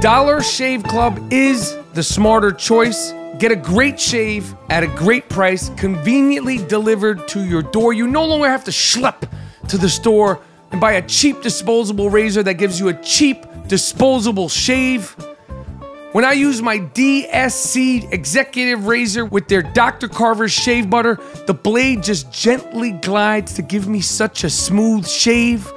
Dollar Shave Club is the smarter choice. Get a great shave at a great price, conveniently delivered to your door. You no longer have to schlep to the store and buy a cheap disposable razor that gives you a cheap disposable shave. When I use my DSC executive razor with their Dr. Carver's shave butter, the blade just gently glides to give me such a smooth shave.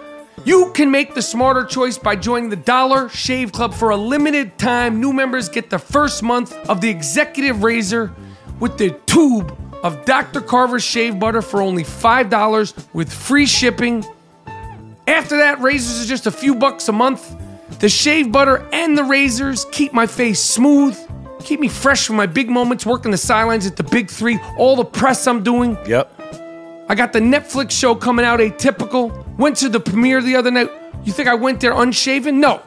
You can make the smarter choice by joining the Dollar Shave Club for a limited time. New members get the first month of the executive razor with the tube of Dr. Carver's shave butter for only $5 with free shipping. After that, razors are just a few bucks a month. The shave butter and the razors keep my face smooth, keep me fresh for my big moments, working the sidelines at the big three, all the press I'm doing. Yep. I got the Netflix show coming out, Atypical. Went to the premiere the other night. You think I went there unshaven? No.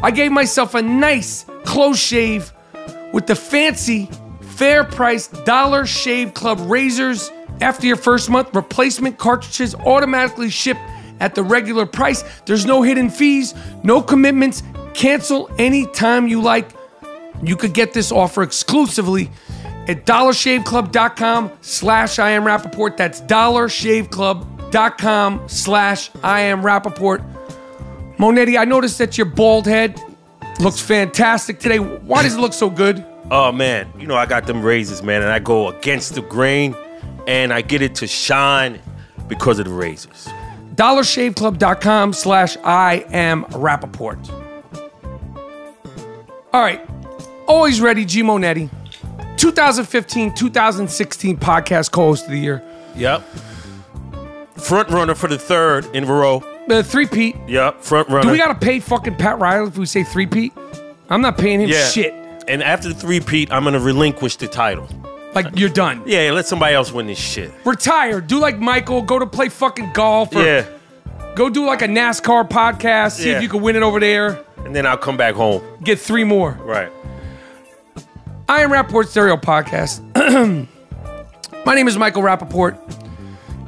I gave myself a nice close shave with the fancy, fair price Dollar Shave Club razors. After your first month, replacement cartridges automatically ship at the regular price. There's no hidden fees, no commitments. Cancel anytime you like. You could get this offer exclusively at dollarshaveclub.com/I Am Rappaport. That's dollarshaveclub.com/I Am Rappaport. Moneti, I noticed that your bald head looks fantastic today. Why does it look so good? Oh, man. You know, I got them razors, man, and I go against the grain, and I get it to shine because of the razors. dollarshaveclub.com/I Am Rappaport. All right. Always ready, G Moneti. 2015-2016 podcast co-host of the year. Yep. Front runner for the third in a row. Three-peat. Yep, front runner. Do we gotta pay fucking Pat Riley if we say three-peat? I'm not paying him shit. And after the three-peat, I'm gonna relinquish the title. Like, you're done. Yeah, let somebody else win this shit. Retire. Do like Michael. Go to play fucking golf. Or go do like a NASCAR podcast. See if you can win it over there. And then I'll come back home. Get 3 more. Right. I Am Rapport Stereo Podcast. My name is Michael Rapaport,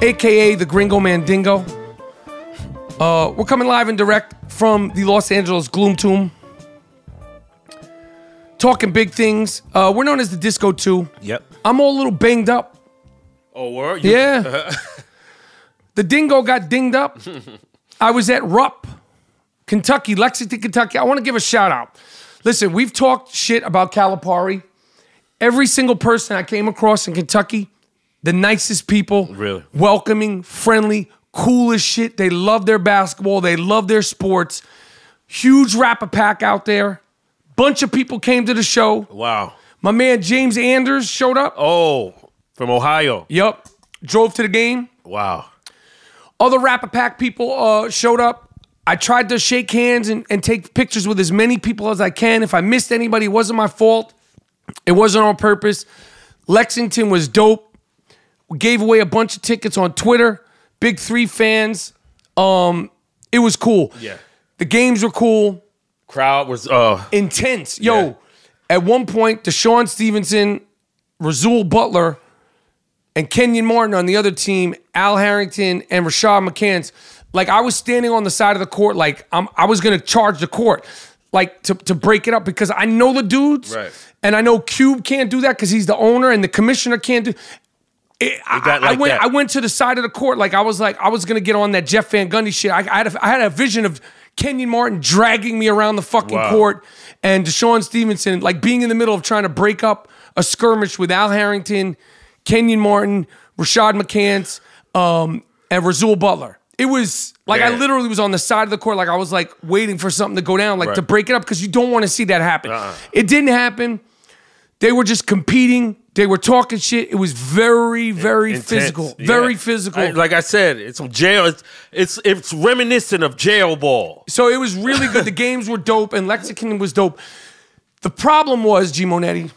a.k.a. the Gringo Mandingo. We're coming live and direct from the Los Angeles Gloom Tomb. Talking big things. We're known as the Disco 2. Yep. I'm all a little banged up. Oh, were you? Yeah. The dingo got dinged up. I was at Rupp, Kentucky, Lexington, Kentucky. I want to give a shout out. Listen, we've talked shit about Calipari. Every single person I came across in Kentucky, the nicest people. Really? Welcoming, friendly, cool as shit. They love their basketball. They love their sports. Huge Rappapack out there. Bunch of people came to the show. Wow. My man James Anders showed up. Oh, from Ohio. Yep. Drove to the game. Wow. Other Rappapack people showed up. I tried to shake hands and take pictures with as many people as I can. If I missed anybody, it wasn't my fault. It wasn't on purpose. Lexington was dope. We gave away a bunch of tickets on Twitter. Big 3 fans. It was cool. Yeah. The games were cool. Crowd was intense. Yo, at one point, Deshaun Stevenson, Razul Butler, and Kenyon Martin on the other team, Al Harrington and Rashad McCants. Like, I was standing on the side of the court, like I was gonna charge the court, like to break it up, because I know the dudes, right? And I know Cube can't do that because he's the owner, and the commissioner can't do. I went to the side of the court, like I was gonna get on that Jeff Van Gundy shit. I had a vision of Kenyon Martin dragging me around the fucking court, and Deshaun Stevenson like being in the middle of trying to break up a skirmish with Al Harrington, Kenyon Martin, Rashad McCants, and Razul Butler. It was like I literally was on the side of the court, like I was like waiting for something to go down, like to break it up, because you don't want to see that happen. It didn't happen. They were just competing. They were talking shit. It was very, very physical. Very physical. Like I said, it's some jail. It's reminiscent of jail ball. So it was really good. The games were dope, and Lexington was dope. The problem was, G Moneti,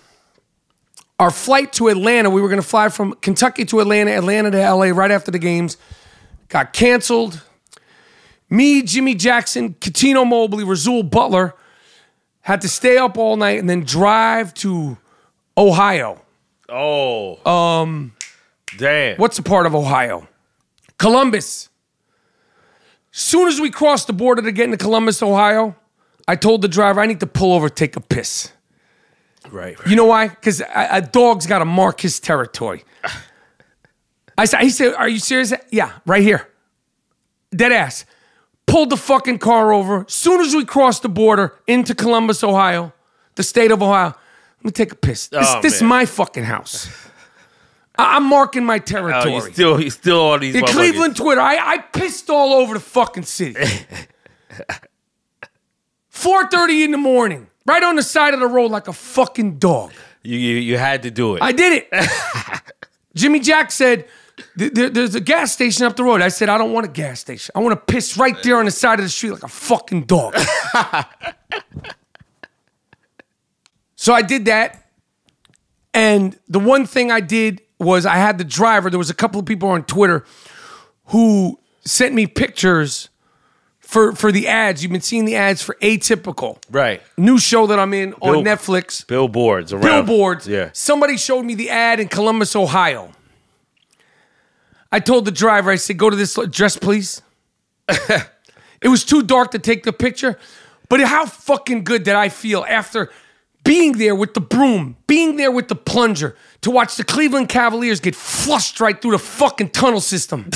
our flight to Atlanta, we were going to fly from Kentucky to Atlanta, Atlanta to LA right after the games, got canceled. Me, Jimmy Jackson, Katino Mobley, Razul Butler had to stay up all night and then drive to Ohio. Oh. Damn. What's the part of Ohio? Columbus. Soon as we crossed the border to get into Columbus, Ohio, I told the driver I need to pull over, take a piss. Right. You know why? Because a dog's got to mark his territory. He said, are you serious? Yeah, right here. Dead ass. Pulled the fucking car over. Soon as we crossed the border into Columbus, Ohio, the state of Ohio, let me take a piss. This is my fucking house. I'm marking my territory. He's still on these. In Cleveland, Twitter, I pissed all over the fucking city. 4:30 in the morning, right on the side of the road like a fucking dog. You had to do it. I did it. Jimmy Jack said, there's a gas station up the road. I said, I don't want a gas station. I want to piss right there on the side of the street like a fucking dog. So I did that. And the one thing I did was I had the driver. There was a couple of people on Twitter who sent me pictures for the ads. You've been seeing the ads for Atypical. Right. New show that I'm in on Netflix. Billboards around. Billboards. Yeah. Somebody Somebody showed me the ad in Columbus, Ohio. I told the driver, I said, go to this address, please. It was too dark to take the picture. But how fucking good did I feel after being there with the broom, being there with the plunger, to watch the Cleveland Cavaliers get flushed right through the fucking tunnel system.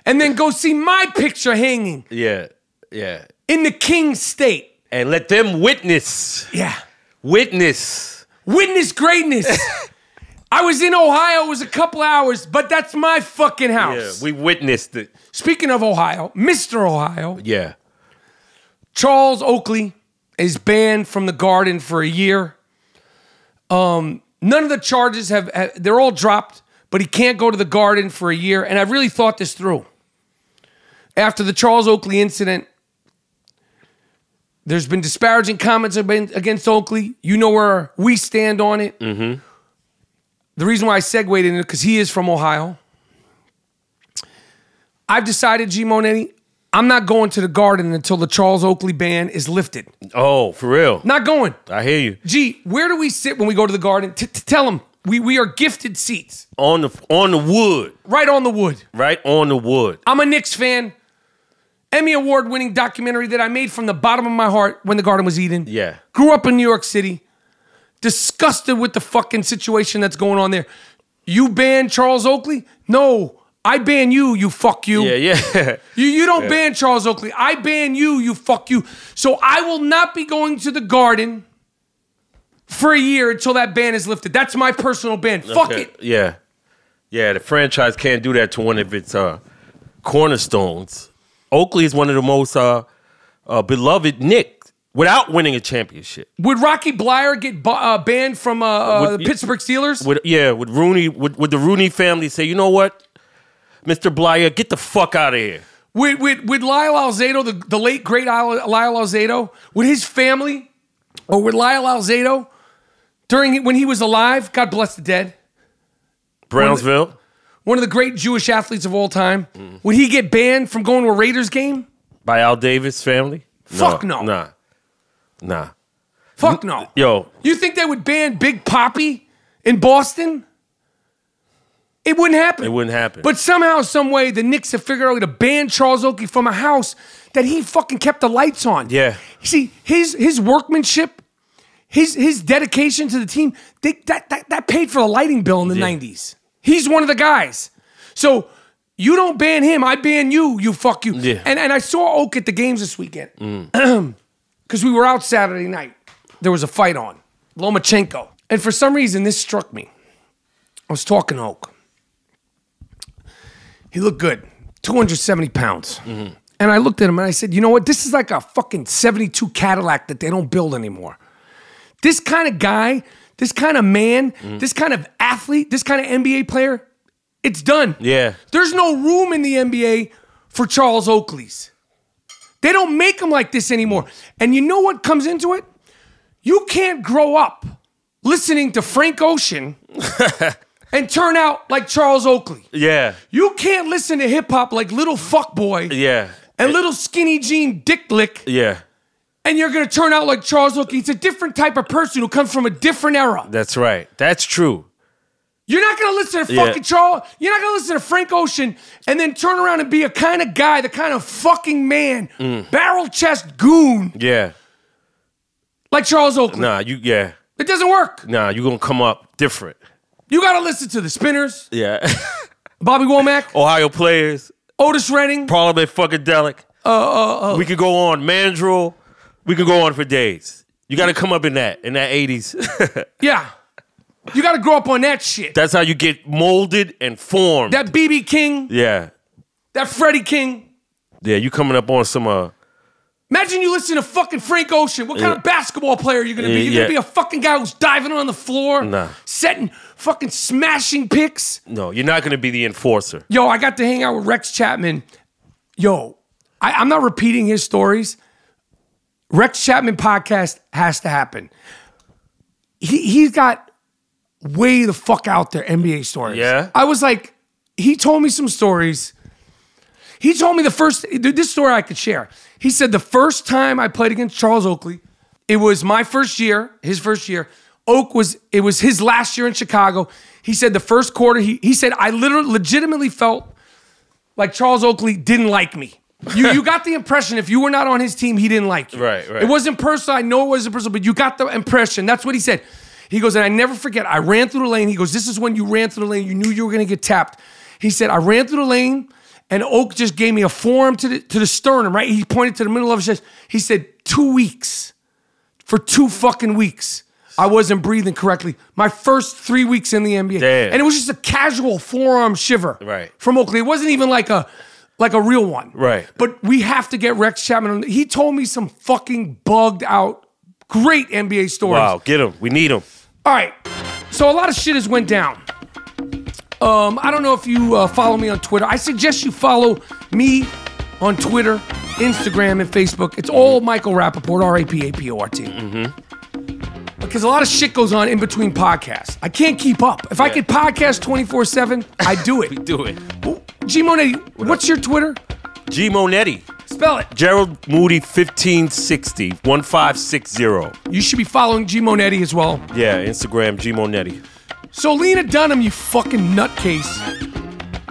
And then go see my picture hanging. Yeah, yeah. In the King State. And let them witness. Yeah. Witness greatness. I was in Ohio, it was a couple hours, but that's my fucking house. Yeah, we witnessed it. Speaking of Ohio, Mr. Ohio. Yeah. Charles Oakley is banned from the Garden for a year. None of the charges they're all dropped, but he can't go to the Garden for a year. And I really thought this through. After the Charles Oakley incident, there's been disparaging comments against Oakley. You know where we stand on it. Mm-hmm. The reason why I segued in it, because he is from Ohio. I've decided, G. Moneti, I'm not going to the Garden until the Charles Oakley ban is lifted. Oh, for real? Not going. I hear you. G, where do we sit when we go to the Garden? Tell them we are gifted seats. On the wood. Right on the wood. Right on the wood. I'm a Knicks fan. Emmy Award-winning documentary that I made from the bottom of my heart when the Garden was Eden. Yeah. Grew up in New York City. Disgusted with the fucking situation that's going on there. You ban Charles Oakley? No. I ban you, you fuck you. Yeah, yeah. You don't ban Charles Oakley. I ban you, you fuck you. So I will not be going to the Garden for a year until that ban is lifted. That's my personal ban. Okay. Fuck it. Yeah. Yeah, the franchise can't do that to one of its cornerstones. Oakley is one of the most beloved Knicks without winning a championship. Would Rocky Bleier get banned from the Pittsburgh Steelers? Would Rooney, would the Rooney family say, you know what, Mr. Bleier, get the fuck out of here? Would Lyle Alzado, the late, great Lyle Alzado, would his family, or would Lyle Alzado, when he was alive, God bless the dead, Brownsville? One of the great Jewish athletes of all time, would he get banned from going to a Raiders game? By Al Davis' family? Fuck no. Nah. Fuck no. Yo. You think they would ban Big Papi in Boston? It wouldn't happen. It wouldn't happen. But somehow, some way, the Knicks have figured out to ban Charles Oakley from a house that he fucking kept the lights on. Yeah. You see, his workmanship, his dedication to the team, that paid for the lighting bill in the 90s. He's one of the guys. So you don't ban him, I ban you, you fuck you. Yeah. And I saw Oak at the games this weekend. Because we were out Saturday night. There was a fight on. Lomachenko. And for some reason, this struck me. I was talking to Oak. He looked good. 270 pounds. And I looked at him and I said, you know what? This is like a fucking 72 Cadillac that they don't build anymore. This kind of guy, this kind of man, this kind of athlete, this kind of NBA player, it's done. Yeah. There's no room in the NBA for Charles Oakleys. They don't make them like this anymore. And you know what comes into it? You can't grow up listening to Frank Ocean and turn out like Charles Oakley. Yeah. You can't listen to hip-hop like Little Fuckboy and Little Skinny Jean Dick Lick. Yeah. And you're going to turn out like Charles Oakley. It's a different type of person who comes from a different era. That's right. That's true. You're not going to listen to fucking Charles. You're not going to listen to Frank Ocean and then turn around and be a kind of guy, the kind of fucking man, barrel chest goon. Yeah. Like Charles Oakley. Nah, It doesn't work. Nah, you're going to come up different. You got to listen to the Spinners. Yeah. Bobby Womack. Ohio Players. Otis Redding. Parliament Funkadelic. We could go on. Mandrill. We could go on for days. You got to come up in that 80s. Yeah. You got to grow up on that shit. That's how you get molded and formed. That BB King. Yeah. That Freddie King. Yeah, you coming up on some... Imagine you listen to fucking Frank Ocean. What kind of basketball player are you going to be? You're going to be a fucking guy who's diving on the floor, setting fucking smashing picks? No, you're not going to be the enforcer. Yo, I got to hang out with Rex Chapman. Yo, I'm not repeating his stories. Rex Chapman podcast has to happen. He's got way the fuck out there NBA stories. Yeah? I was like, he told me some stories. He told me this story I could share. He said the first time I played against Charles Oakley, it was my first year, his first year. It was his last year in Chicago. He said the first quarter, he said, I legitimately felt like Charles Oakley didn't like me. You got the impression if you were not on his team, he didn't like you. Right. It wasn't personal. I know it wasn't personal, but you got the impression. That's what he said. He goes, and I never forget, I ran through the lane. He goes, this is when you ran through the lane. You knew you were going to get tapped. He said, I ran through the lane, and Oak just gave me a forearm to the sternum, right? He pointed to the middle of his chest. He said, 2 weeks. For 2 fucking weeks, I wasn't breathing correctly. My first 3 weeks in the NBA. Damn. And it was just a casual forearm shiver from Oakley. It wasn't even like a real one. Right. But we have to get Rex Chapman on. He told me some fucking bugged out, great NBA stories. Wow, get him. We need him. All right. So a lot of shit has went down. I don't know if you follow me on Twitter. I suggest you follow me on Twitter, Instagram, and Facebook. It's all Michael Rapaport, Rapaport. Because a lot of shit goes on in between podcasts. I can't keep up. If I could podcast 24/7, I'd do it. We do it. G Moneti, what's your Twitter? G Moneti. Spell it. Gerald Moody 1560 1560. You should be following G Moneti as well. Yeah, Instagram G Moneti. So Lena Dunham, you fucking nutcase.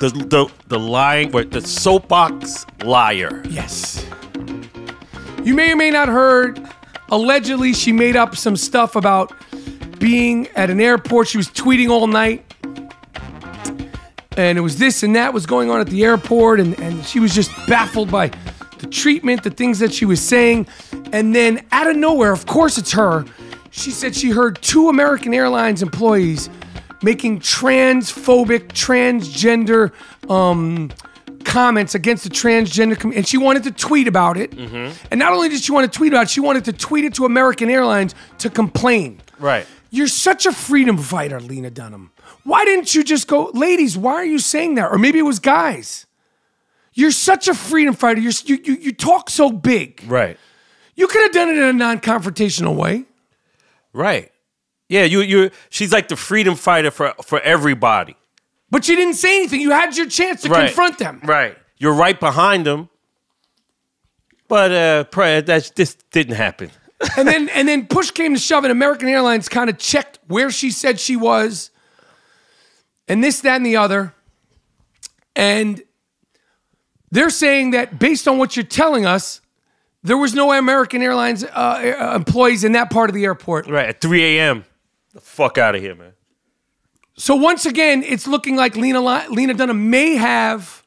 The lying, the soapbox liar. Yes. You may or may not heard. Allegedly, she made up some stuff about being at an airport. She was tweeting all night. And it was this and that was going on at the airport. And she was just baffled by the treatment, the things that she was saying. And then out of nowhere, of course it's her, she said she heard 2 American Airlines employees making transphobic, transgender comments against the transgender community. And she wanted to tweet about it. And not only did she want to tweet about it, she wanted to tweet it to American Airlines to complain. Right. You're such a freedom fighter, Lena Dunham. Why didn't you just go, ladies, why are you saying that? Or maybe it was guys. You're such a freedom fighter. You talk so big. Right. You could have done it in a non-confrontational way. Right. Yeah, she's like the freedom fighter for everybody. But you didn't say anything. You had your chance to confront them. Right. You're right behind them. But this didn't happen. and then push came to shove, and American Airlines kind of checked where she said she was, and this, that, and the other. And they're saying that based on what you're telling us, there was no American Airlines employees in that part of the airport. Right, at 3 a.m. The fuck out of here, man. So once again, it's looking like Lena Dunham may have,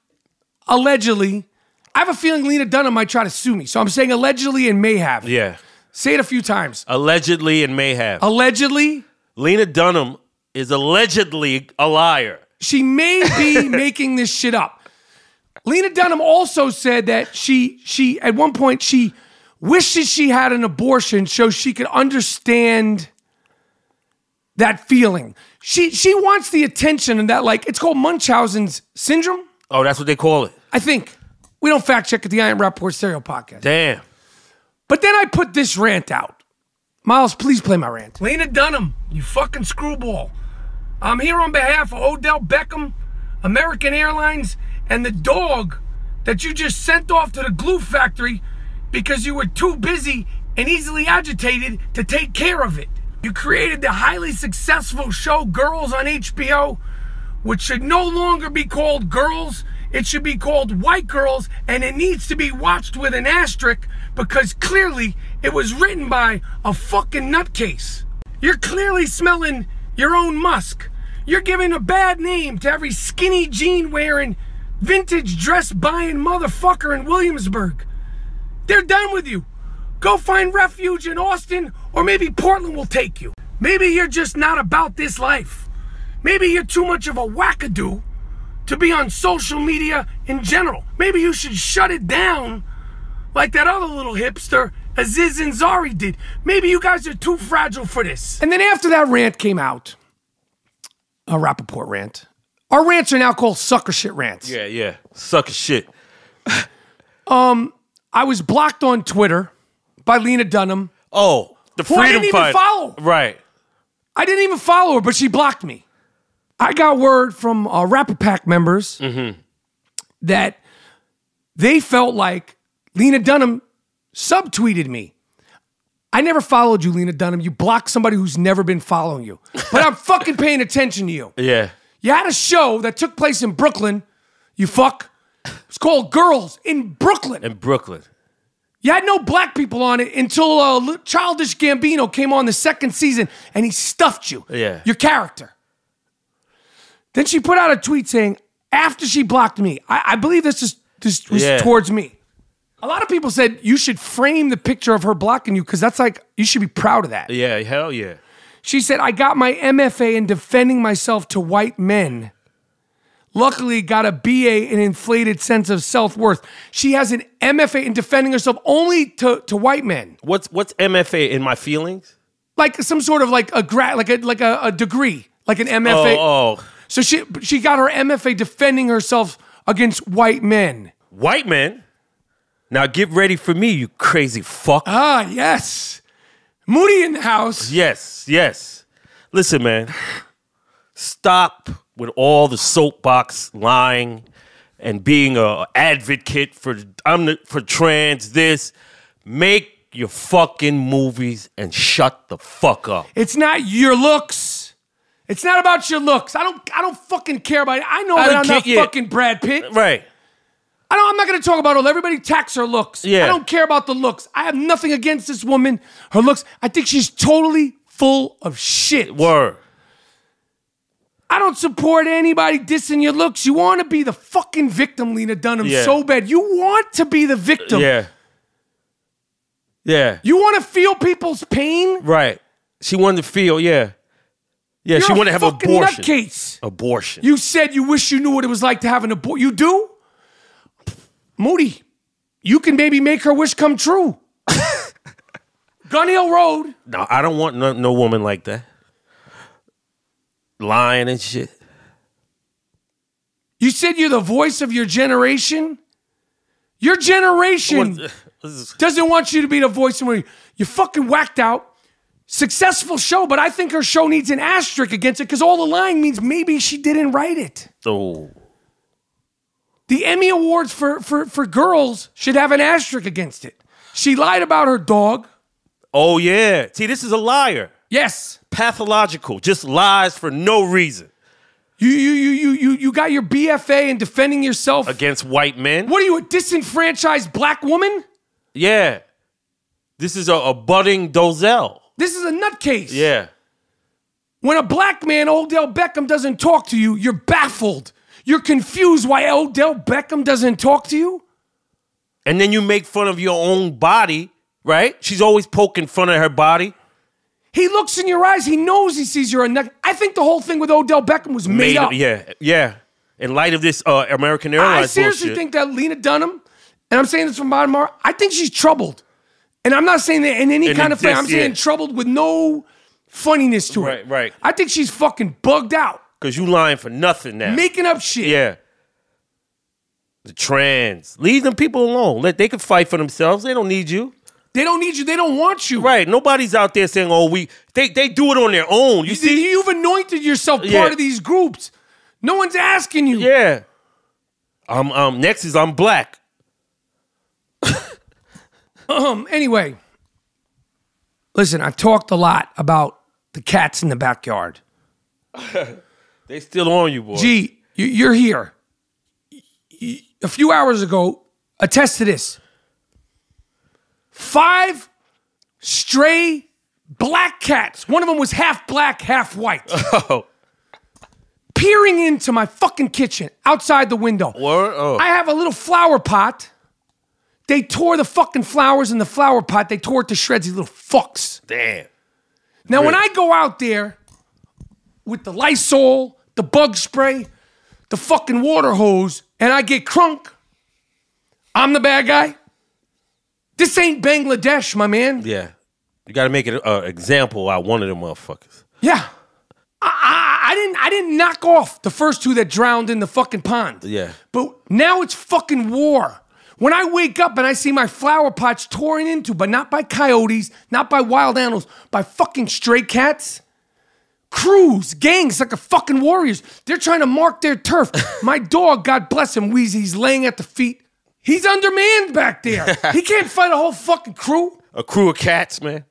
allegedly, I have a feeling Lena Dunham might try to sue me. So I'm saying allegedly and may have. Yeah. Say it a few times. Allegedly and may have. Allegedly. Lena Dunham is allegedly a liar. She may be making this shit up. Lena Dunham also said that she at one point, she wishes she had an abortion so she could understand that feeling. She wants the attention and that, like, it's called Munchausen's syndrome. Oh, that's what they call it. I think. We don't fact check at the I Am Rapport Stereo podcast. Damn. But then I put this rant out. Miles, please play my rant. Lena Dunham, you fucking screwball. I'm here on behalf of Odell Beckham, American Airlines, and the dog that you just sent off to the glue factory because you were too busy and easily agitated to take care of it. You created the highly successful show Girls on HBO, which should no longer be called Girls. It should be called White Girls, and it needs to be watched with an asterisk because clearly it was written by a fucking nutcase. You're clearly smelling your own musk. You're giving a bad name to every skinny jean wearing, vintage dress buying motherfucker in Williamsburg. They're done with you. Go find refuge in Austin, or maybe Portland will take you. Maybe you're just not about this life. Maybe you're too much of a wackadoo to be on social media in general. Maybe you should shut it down like that other little hipster Aziz Ansari did. Maybe you guys are too fragile for this. And then after that rant came out, a Rapaport rant, our rants are now called sucker shit rants. Yeah. Sucker shit. I was blocked on Twitter by Lena Dunham. Oh, the freedom I didn't even follow her. Right. I didn't even follow her, but she blocked me. I got word from Rapaport members that they felt like Lena Dunham subtweeted me. I never followed you, Lena Dunham. You blocked somebody who's never been following you. But I'm fucking paying attention to you. Yeah. You had a show that took place in Brooklyn, you fuck. It's called Girls in Brooklyn. In Brooklyn. You had no black people on it until Childish Gambino came on the second season and he stuffed you. Yeah. Your character. Then she put out a tweet saying, after she blocked me, I believe this was towards me. A lot of people said you should frame the picture of her blocking you because that's like, you should be proud of that. Yeah, hell yeah. She said, I got my MFA in defending myself to white men. Luckily, got a BA in inflated sense of self-worth. She has an MFA in defending herself only to white men. What's MFA in my feelings? Like some sort of like a degree, like an MFA. Oh. So she got her MFA defending herself against white men. White men? Now get ready for me, you crazy fuck. Ah, yes. Moody in the house. Yes. Listen, man. Stop with all the soapbox lying and being a advocate for trans this. Make your fucking movies and shut the fuck up. It's not your looks. It's not about your looks. I don't fucking care about it. I know that I'm not fucking Brad Pitt. Right. I'm not going to talk about all. Everybody attacks her looks. Yeah. I don't care about the looks. I have nothing against this woman. Her looks. I think she's totally full of shit. Word. I don't support anybody dissing your looks. You want to be the fucking victim, Lena Dunham, so bad. You want to be the victim. Yeah. You want to feel people's pain? Right. She wanted to feel, Yeah, You're she wanted to have an abortion. Nutcase. Abortion. You said you wish you knew what it was like to have an abortion. You do? Moody, you can maybe make her wish come true. Gun Hill Road. No, I don't want no woman like that. Lying and shit. You said you're the voice of your generation? Your generation doesn't want you to be the voice of you're fucking whacked out. Successful show, but I think her show needs an asterisk against it because all the lying means maybe she didn't write it. Oh. The Emmy Awards for girls should have an asterisk against it. She lied about her dog. Oh, yeah. See, this is a liar. Yes. Pathological. Just lies for no reason. You got your BFA in defending yourself. Against white men? What are you, a disenfranchised black woman? Yeah. This is a budding Dozell. This is a nutcase. Yeah. When a black man, Odell Beckham, doesn't talk to you, you're baffled. You're confused why Odell Beckham doesn't talk to you? And then you make fun of your own body, right? She's always poking fun at her body. He looks in your eyes. He knows he sees you're a nut. I think the whole thing with Odell Beckham was made up. Yeah. In light of this American Airlines I seriously think that Lena Dunham, and I'm saying this from bottom of my heart, I think she's troubled. And I'm not saying that in any kind of way. I'm saying troubled with no funniness to it. Right. I think she's fucking bugged out. Because you lying for nothing now. Making up shit. Yeah. The trans. Leave them people alone. They can fight for themselves. They don't need you. They don't need you. They don't want you. Right. Nobody's out there saying, they do it on their own. You see? You've anointed yourself part of these groups. No one's asking you. Yeah. Next is I'm black. Anyway. Listen, I talked a lot about the cats in the backyard. They still on you, boy. Gee, you're here. A few hours ago, attest to this. 5 stray black cats. One of them was half black, half white. Oh. Peering into my fucking kitchen outside the window. Oh. I have a little flower pot. They tore the fucking flowers in the flower pot. They tore it to shreds, these little fucks. Damn. Now, when I go out there with the Lysol, the bug spray, the fucking water hose, and I get crunk, I'm the bad guy. This ain't Bangladesh, my man. Yeah. You got to make an example out of one of them motherfuckers. Yeah. I didn't knock off the first two that drowned in the fucking pond. Yeah. But now it's fucking war. When I wake up and I see my flower pots torn into, but not by coyotes, not by wild animals, by fucking stray cats, crews, gangs like a fucking warriors. They're trying to mark their turf. My dog, God bless him, Wheezy, he's laying at the feet. He's undermanned back there. He can't fight a whole fucking crew. A crew of cats, man.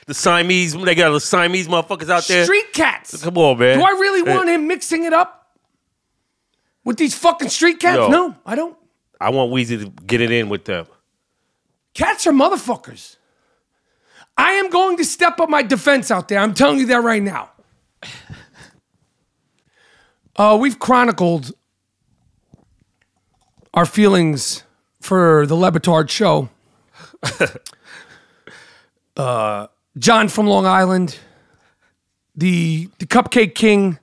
The Siamese, they got the Siamese motherfuckers out there. Street cats. Come on, man. Do I really want him mixing it up with these fucking street cats? Yo, no, I don't. I want Weezy to get it in with them. Cats are motherfuckers. I am going to step up my defense out there. I'm telling you that right now. We've chronicled our feelings for the Lebatard show. John from Long Island, the Cupcake King,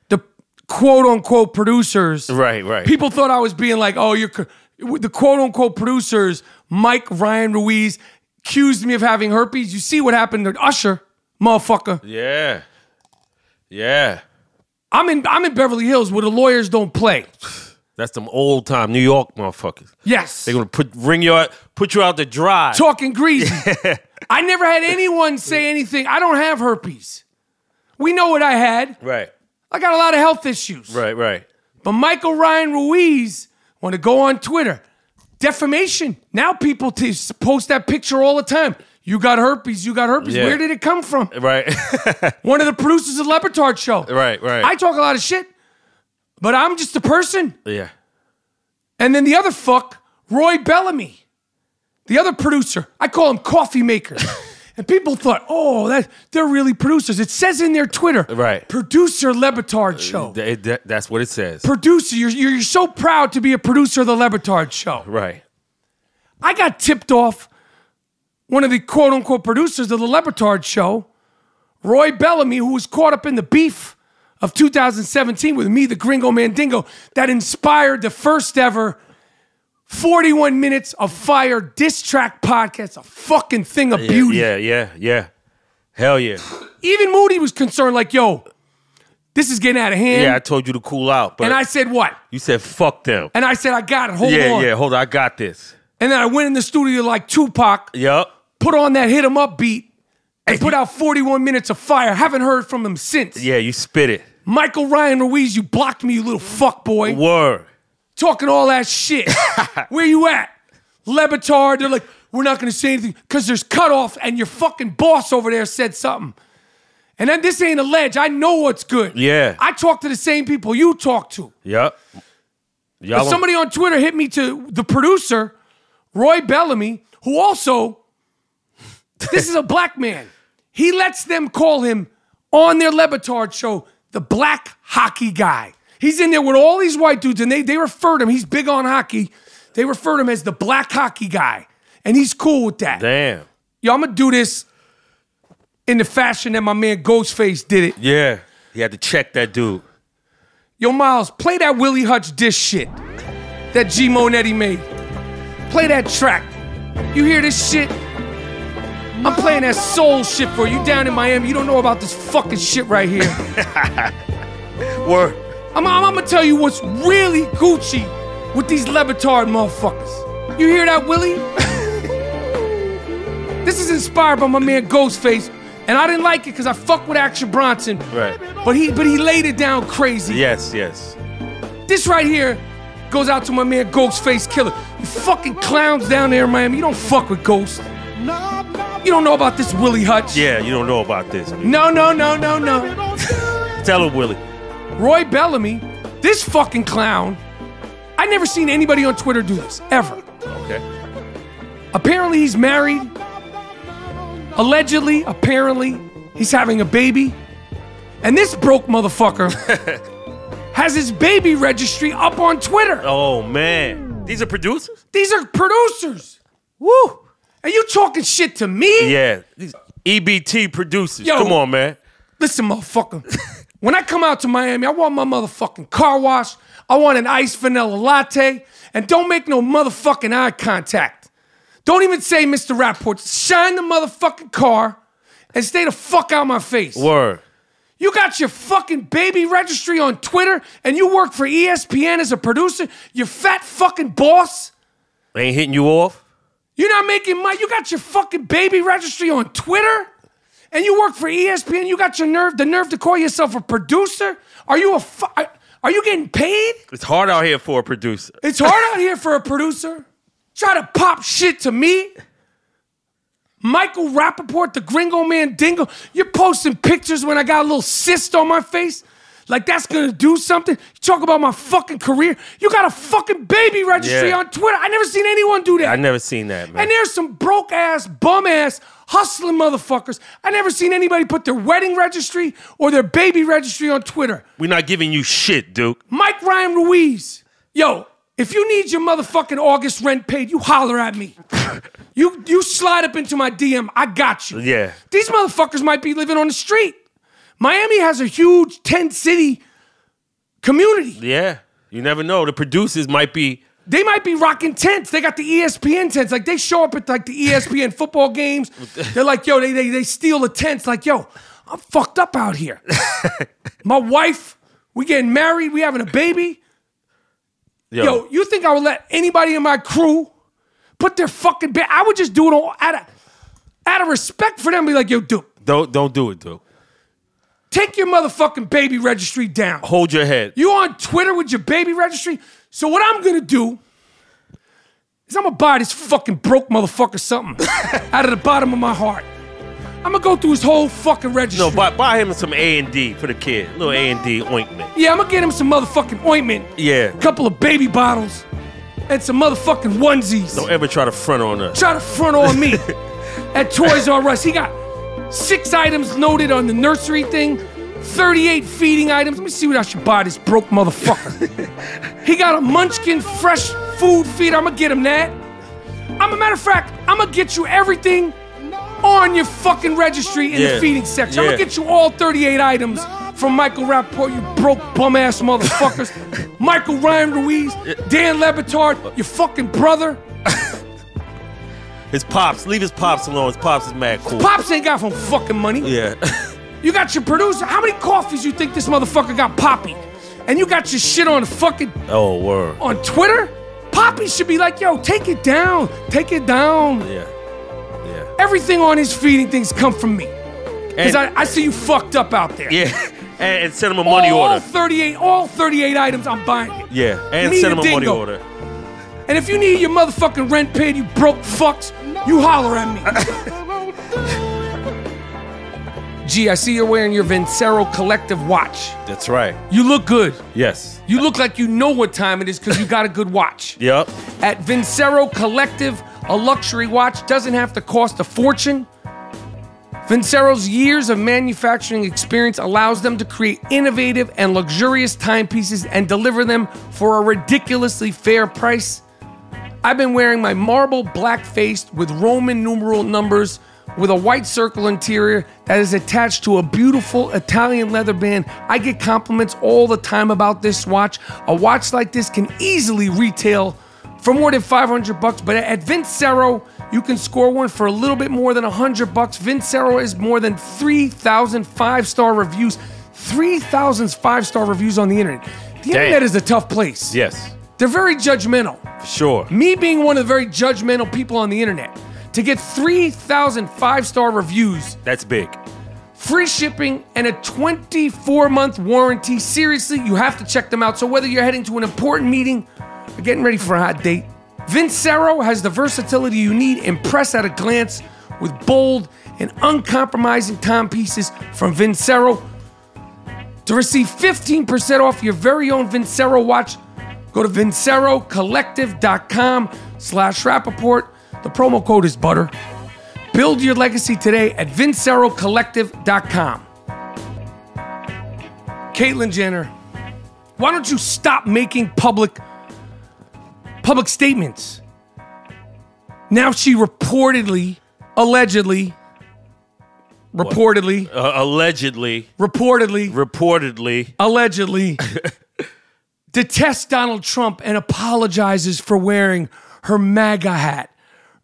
the quote-unquote producers. Right. People thought I was being like, oh, you're the quote-unquote producers, Mike, Ryan, Ruiz, accused me of having herpes. You see what happened to Usher, motherfucker. Yeah. Yeah. I'm in Beverly Hills where the lawyers don't play. That's them old time New York motherfuckers. Yes. They're gonna put you out to dry. Talking greasy. I never had anyone say anything. I don't have herpes. We know what I had. Right. I got a lot of health issues. Right. But Michael Ryan Ruiz want to go on Twitter. Defamation. Now people post that picture all the time. You got herpes. You got herpes. Yeah. Where did it come from? Right. One of the producers of Lebatard show. Right. I talk a lot of shit, but I'm just a person. Yeah. And then the other fuck, Roy Bellamy, the other producer, I call him Coffee Maker. And people thought, oh, they're really producers. It says in their Twitter, right? Producer Lebatard show. That's what it says. Producer, you're so proud to be a producer of the Lebatard show. Right. I got tipped off. One of the quote-unquote producers of the Lebatard show, Roy Bellamy, who was caught up in the beef of 2017 with me, the Gringo Mandingo, that inspired the first ever 41 minutes of fire diss track podcast, a fucking thing of beauty. Yeah. Hell yeah. Even Moody was concerned, like, yo, this is getting out of hand. Yeah, I told you to cool out. But and I said, what? You said, fuck them. And I said, I got it. Hold on. Yeah, hold on. I got this. And then I went in the studio like Tupac. Yep. Put on that Hit 'Em Up beat and put out 41 minutes of fire. Haven't heard from him since. Yeah, you spit it. Michael Ryan Ruiz, you blocked me, you little fuck boy. Word. Talking all that shit. Where you at? Lebatard, they're like, we're not gonna say anything because there's cutoff and your fucking boss over there said something. And then this ain't alleged. I know what's good. Yeah. I talk to the same people you talk to. Yep. But somebody on Twitter hit me to the producer, Roy Bellamy, who also, this is a black man. He lets them call him on their Lebatard show, the black hockey guy. He's in there with all these white dudes, and they refer to him, he's big on hockey. They refer to him as the black hockey guy, and he's cool with that. Damn. Yo, I'm gonna do this in the fashion that my man Ghostface did it. Yeah, he had to check that dude. Yo, Miles, play that Willie Hutch dish shit that G Moneti made. Play that track. You hear this shit? I'm playing that soul shit for you. Down in Miami, you don't know about this fucking shit right here. Word. I'm gonna tell you what's really Gucci with these Lebatard motherfuckers. You hear that, Willie? This is inspired by my man Ghostface, and I didn't like it because I fuck with Action Bronson. Right. But he laid it down crazy. Yes. This right here goes out to my man Ghostface Killer. You fucking clowns down there in Miami, you don't fuck with Ghost. You don't know about this Willie Hutch. Yeah, you don't know about this. No. Tell him, Willie. Roy Bellamy, this fucking clown, I never seen anybody on Twitter do this, ever. Okay. Apparently he's married. Allegedly, apparently, he's having a baby. And this broke motherfucker has his baby registry up on Twitter. Oh, man. These are producers? These are producers. Woo. And you talking shit to me? Yeah. These EBT producers. Yo, come on, man. Listen, motherfucker. When I come out to Miami, I want my motherfucking car wash. I want an iced vanilla latte. And don't make no motherfucking eye contact. Don't even say Mr. Rapport. Shine the motherfucking car and stay the fuck out my face. Word. You got your fucking baby registry on Twitter and you work for ESPN as a producer? You fat fucking boss? They ain't hitting you off? You're not making money. You got your fucking baby registry on Twitter and you work for ESPN? You got the nerve to call yourself a producer? Are you getting paid? It's hard out here for a producer. It's hard out here for a producer. Try to pop shit to me. Michael Rapaport, the gringo man dingo. You're posting pictures when I got a little cyst on my face. Like that's gonna do something. You talk about my fucking career. You got a fucking baby registry on Twitter. I never seen anyone do that. I never seen that, man. And there's some broke ass, bum ass, hustling motherfuckers. I never seen anybody put their wedding registry or their baby registry on Twitter. We're not giving you shit, Duke. Mike Ryan Ruiz. Yo, if you need your motherfucking August rent paid, you holler at me. You slide up into my DM, I got you. Yeah. These motherfuckers might be living on the street. Miami has a huge tent city community. Yeah. You never know. The producers might be... They might be rocking tents. They got the ESPN tents. Like, they show up at, like, the ESPN football games. They're like, yo, they steal the tents. Like, yo, I'm fucked up out here. My wife, we getting married. We having a baby. Yo, you think I would let anybody in my crew put their fucking bed? I would just do it all out of respect for them. Be like, yo, dude. Don't do it, dude. Take your motherfucking baby registry down. Hold your head. You on Twitter with your baby registry? So what I'm gonna do is I'm gonna buy this fucking broke motherfucker something out of the bottom of my heart. I'm gonna go through his whole fucking registry. No, buy him some A&D for the kid. A little A&D ointment. Yeah, I'm gonna get him some motherfucking ointment. Yeah. A couple of baby bottles. And some motherfucking onesies. Don't ever try to front on us. Try to front on me. At Toys R Us. He got 6 items loaded on the nursery thing. 38 feeding items. Let me see what I should buy this broke motherfucker. He got a Munchkin fresh food feeder. I'm gonna get him that. I'm a matter of fact, I'm gonna get you everything on your fucking registry in the feeding section. I'm gonna get you all 38 items from Michael Rapport, you broke bum-ass motherfuckers. Michael Ryan Ruiz, Dan Lebatard, your fucking brother. His pops, leave his pops alone. His pops is mad cool. Pops ain't got no fucking money. Yeah. You got your producer. How many coffees you think this motherfucker got Poppy? And you got your shit on fucking... Oh, word. On Twitter? Poppy should be like, yo, take it down. Take it down. Yeah. Yeah. Everything on his feeding things come from me. Because I see you fucked up out there. Yeah. And send him a money order. All 38 items, I'm buying it. Yeah. And send him a money order. And if you need your motherfucking rent paid, you broke fucks, you holler at me. Gee, I see you're wearing your Vincero Collective watch. That's right. You look good. Yes. You look like you know what time it is because you got a good watch. Yep. At Vincero Collective, a luxury watch doesn't have to cost a fortune. Vincero's years of manufacturing experience allows them to create innovative and luxurious timepieces and deliver them for a ridiculously fair price. I've been wearing my marble black face with Roman numeral numbers with a white circle interior that is attached to a beautiful Italian leather band. I get compliments all the time about this watch. A watch like this can easily retail for more than $500, but at Vincero, you can score one for a little bit more than $100. Vincero is more than 3,000 5-star reviews. 3,000 5-star reviews on the internet. The internet is a tough place. Yes. They're very judgmental. Sure. Me being one of the very judgmental people on the internet, to get 3,000 5-star reviews. That's big. Free shipping and a 24-month warranty. Seriously, you have to check them out. So whether you're heading to an important meeting or getting ready for a hot date, Vincero has the versatility you need. Impress at a glance with bold and uncompromising timepieces from Vincero. To receive 15% off your very own Vincero watch, go to vincerocollective.com/Rapaport. The promo code is BUTTER. Build your legacy today at vincerocollective.com. Caitlyn Jenner, why don't you stop making public statements? Now she allegedly, detests Donald Trump and apologizes for wearing her MAGA hat,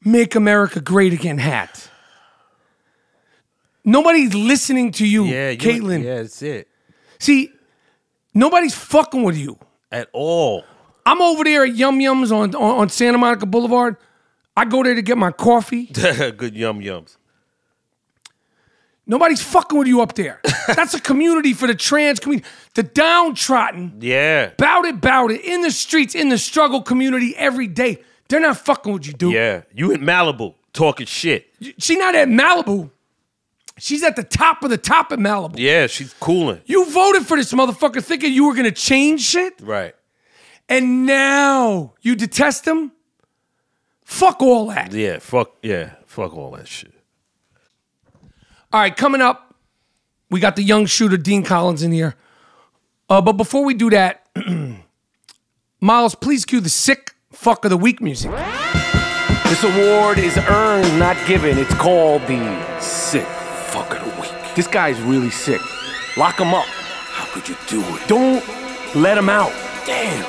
Make America Great Again hat. Nobody's listening to you, Caitlyn. Yeah, that's it. See, nobody's fucking with you. At all. I'm over there at Yum Yums on Santa Monica Boulevard. I go there to get my coffee. Good Yum Yums. Nobody's fucking with you up there. That's a community for the trans community. The downtrodden. Yeah. Bout it. In the streets, in the struggle community every day. They're not fucking with you, dude. Yeah. You in Malibu talking shit. She's not at Malibu. She's at the top of Malibu. Yeah, she's cooling. You voted for this motherfucker thinking you were going to change shit? Right. And now you detest him? Fuck all that. Yeah, fuck all that shit. All right, coming up, we got the young shooter, Dean Collins, in here. But before we do that, Miles, please cue the sick fuck of the week music. This award is earned, not given. It's called the sick fuck of the week. This guy's really sick. Lock him up. How could you do it? Don't let him out. Damn.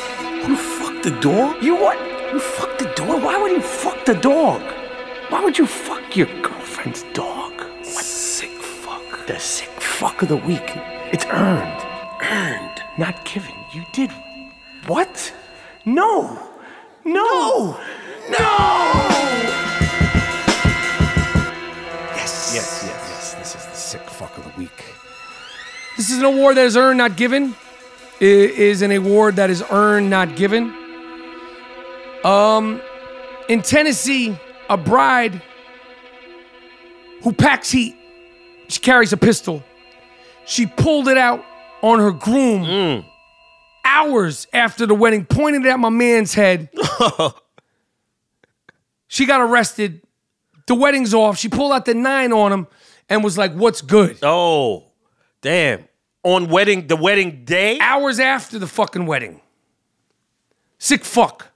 You fucked the dog? You what? You fucked the dog? Why would you fuck the dog? Why would you fuck your girlfriend's dog? What? Sick fuck. The sick fuck of the week. It's earned. Earned. Not given. You did. What? No. No. Yes. This is the sick fuck of the week. This is an award that is earned, not given. It is an award that is earned, not given. In Tennessee, a bride who packs heat, she carries a pistol. She pulled it out on her groom hours after the wedding, pointed it at my man's head. She got arrested. The wedding's off. She pulled out the 9 on him and was like, "What's good?" Oh, damn. On the wedding day? Hours after the fucking wedding. Sick fuck.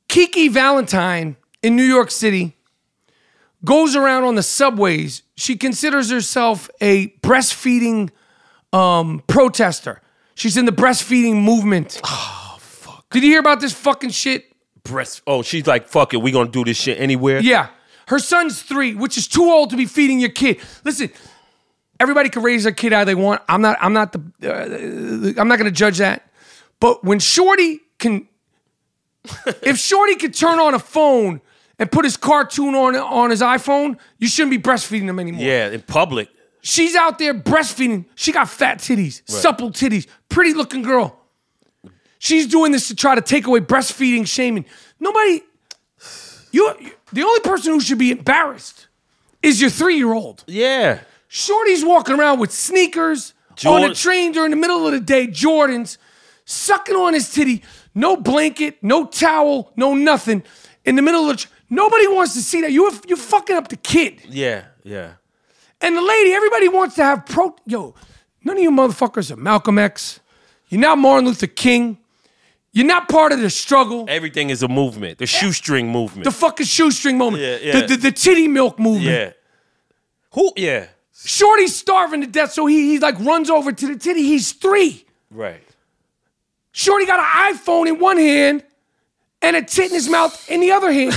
Kiki Valentine in New York City goes around on the subways. She considers herself a breastfeeding protester. She's in the breastfeeding movement. Oh, fuck. Did you hear about this fucking shit? She's like, fuck it, we gonna do this shit anywhere? Yeah. Her son's 3, which is too old to be feeding your kid. Listen, everybody can raise their kid how they want. I'm not gonna judge that. But when Shorty can, if Shorty could turn on a phone and put his cartoon on his iPhone, you shouldn't be breastfeeding him anymore. Yeah, in public. She's out there breastfeeding. She got fat titties, supple titties, pretty looking girl. She's doing this to try to take away breastfeeding shaming. Nobody, the only person who should be embarrassed is your 3-year-old. Yeah. Shorty's walking around with sneakers on a train during the middle of the day, Jordans, sucking on his titty, no blanket, no towel, no nothing. In the middle of the, nobody wants to see that. You're fucking up the kid. Yeah. And the lady, everybody wants to have none of you motherfuckers are Malcolm X. You're not Martin Luther King. You're not part of the struggle. Everything is a movement. The shoestring movement. The fucking shoestring movement. Yeah. The titty milk movement. Yeah. Who? Yeah. Shorty's starving to death, so he like runs over to the titty. He's 3. Right. Shorty got an iPhone in one hand and a tit in his mouth in the other hand.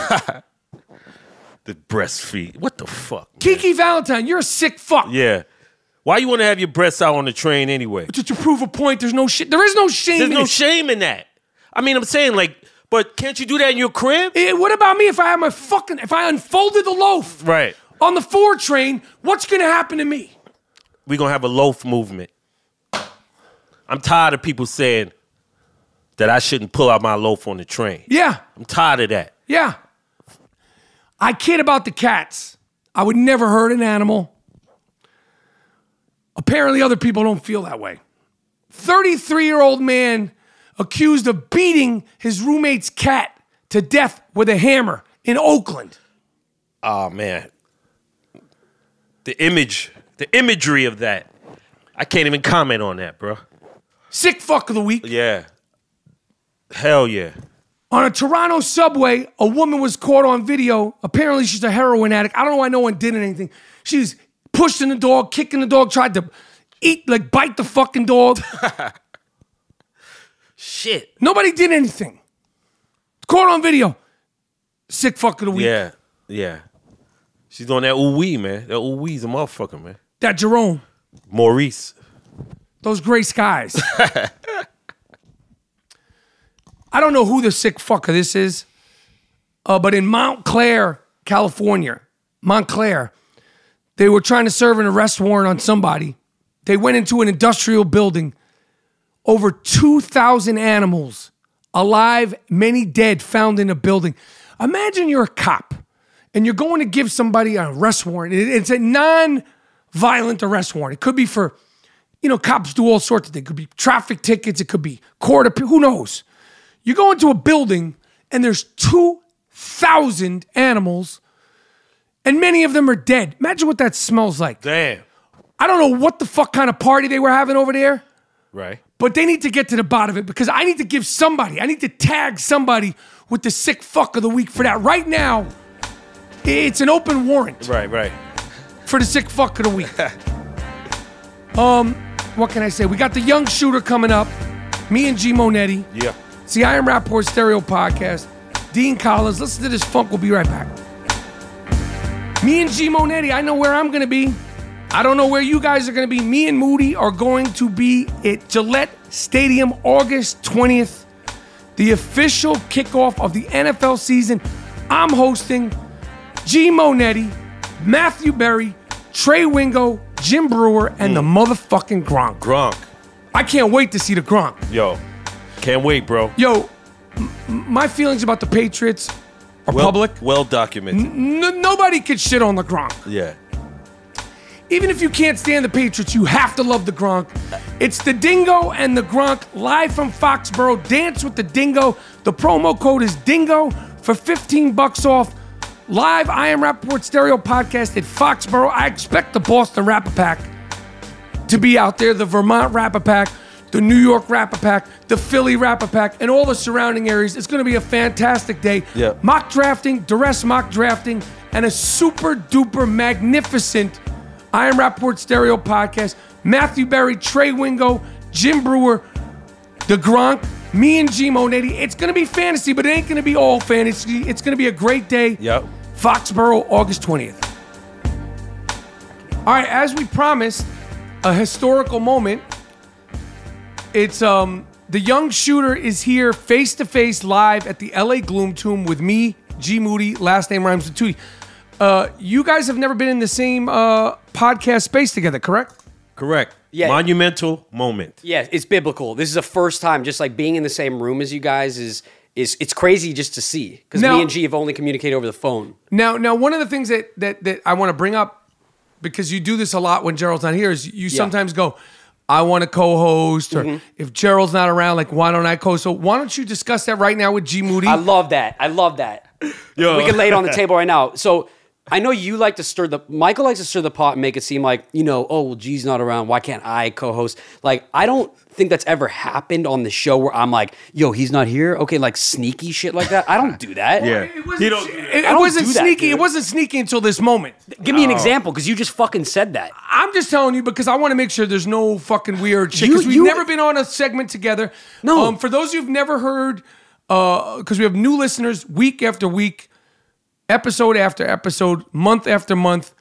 The breastfeed. What the fuck? Kiki Valentine, you're a sick fuck. Yeah. Why you want to have your breasts out on the train anyway? To prove a point, there's no shit. There is no shame. There's no shame in that. I mean, I'm saying, like, but can't you do that in your crib? What about me if I unfolded the loaf Right. on the 4 train? What's gonna happen to me? We're gonna have a loaf movement. I'm tired of people saying that I shouldn't pull out my loaf on the train. Yeah. I'm tired of that. Yeah. I kid about the cats. I would never hurt an animal. Apparently other people don't feel that way. 33-year-old man accused of beating his roommate's cat to death with a hammer in Oakland. Oh, man. The imagery of that. I can't even comment on that, bro. Sick fuck of the week. Yeah. Hell yeah. On a Toronto subway, a woman was caught on video. Apparently, she's a heroin addict. I don't know why no one did anything. She's pushing the dog, kicking the dog, tried to bite the fucking dog. Shit. Nobody did anything. Caught on video. Sick fuck of the week. Yeah, yeah. She's on that ooh-wee, man. That ooh-wee's a motherfucker, man. That Jerome. Maurice. Those gray skies. I don't know who the sick fucker this is, but in Montclair, California, they were trying to serve an arrest warrant on somebody. They went into an industrial building. Over 2,000 animals, alive, many dead, found in a building. Imagine you're a cop and you're going to give somebody an arrest warrant. It's a non-violent arrest warrant. It could be for, cops do all sorts of things. It could be traffic tickets. It could be court appeal. Who knows? You go into a building and there's 2,000 animals and many of them are dead. Imagine what that smells like. Damn. I don't know what the fuck kind of party they were having over there. Right. But they need to get to the bottom of it because I need to tag somebody with the sick fuck of the week for that. Right now, it's an open warrant. Right. For the sick fuck of the week. What can I say? We got the young shooter coming up. Me and G Moneti. Yeah. It's the I Am Rapport Stereo Podcast. Dean Collins. Listen to this funk. We'll be right back. Me and G Moneti, I know where I'm going to be. I don't know where you guys are going to be. Me and Moody are going to be at Gillette Stadium August 20th. The official kickoff of the NFL season. I'm hosting G Moneti, Matthew Berry, Trey Wingo, Jim Brewer, and the motherfucking Gronk. Gronk. I can't wait to see the Gronk. Yo, can't wait, bro. Yo, my feelings about the Patriots are public. Well documented. Nobody can shit on the Gronk. Yeah. Even if you can't stand the Patriots, you have to love the Gronk. It's the Dingo and the Gronk live from Foxborough. Dance with the Dingo. The promo code is DINGO for $15 off. Live I Am Rapport Stereo Podcast at Foxborough. I expect the Boston Rapapack to be out there, the Vermont Rapapack, the New York Rapapack, the Philly Rapapack, and all the surrounding areas. It's going to be a fantastic day. Yeah. Mock drafting, duress mock drafting, and a super duper magnificent I Am Rapport Stereo Podcast. Matthew Berry, Trey Wingo, Jim Brewer, the Gronk, me and G Moneti. It's going to be fantasy, but it ain't going to be all fantasy. It's going to be a great day. Yep. Foxborough, August 20th. All right, as we promised, a historical moment. It's the young shooter is here face-to-face live at the LA Gloom Tomb with me, G Moody, last name rhymes with Tootie. You guys have never been in the same podcast space together, correct? Correct. Yeah. Monumental moment. Yeah, it's biblical. This is the first time, just like being in the same room as you guys is it's crazy just to see. Because me and G have only communicated over the phone. Now, one of the things that I want to bring up, because you do this a lot when Gerald's not here, is you sometimes go, I want to co-host, or if Gerald's not around, like, why don't I co-host? So why don't you discuss that right now with G Moody? I love that. Yo. We can lay it on the table right now. So I know you like to Michael likes to stir the pot and make it seem like, oh, well, G's not around. Why can't I co-host? Like, I don't think that's ever happened on the show where I'm like, yo, he's not here. Okay, like sneaky shit like that. I don't do that. Yeah. It wasn't sneaky. It wasn't sneaky until this moment. Give me an example, because you just fucking said that. I'm just telling you because I want to make sure there's no fucking weird shit. Because we've never been on a segment together. No. For those who've never heard, because we have new listeners week after week, episode after episode, month after month.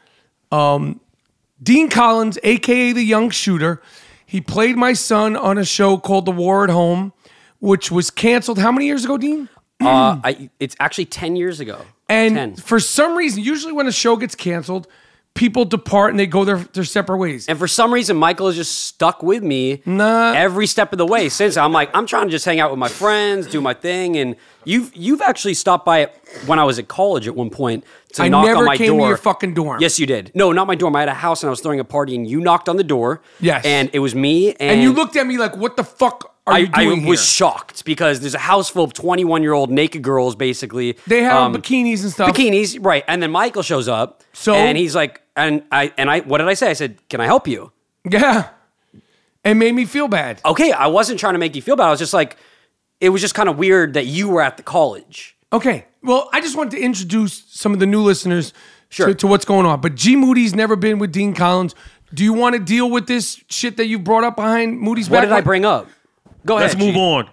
Dean Collins, a.k.a. the young shooter, he played my son on a show called The War at Home, which was canceled. How many years ago, Dean? It's actually 10 years ago. And 10. for some reason, usually when a show gets canceled, people depart and they go their separate ways. And for some reason, Michael has just stuck with me every step of the way since. I'm trying to just hang out with my friends, do my thing, and you've actually stopped by when I was at college at one point to knock on my door. I never came to your fucking dorm. Yes, you did. No, not my dorm. I had a house and I was throwing a party, and you knocked on the door. Yes. And it was me. And you looked at me like, what the fuck are you I doing was here? shocked because there's a house full of 21-year-old naked girls, basically. They have bikinis and stuff. Bikinis, right? And then Michael shows up, and he's like, and I, what did I say? I said, "Can I help you?" Yeah, it made me feel bad. Okay, I wasn't trying to make you feel bad. I was just like, it was just kind of weird that you were at the college. Okay, well, I just wanted to introduce some of the new listeners Sure. to what's going on. But G. Moody's never been with Dean Collins. Do you want to deal with this shit that you brought up behind Moody's back? What did I bring up? Go ahead. Let's move on.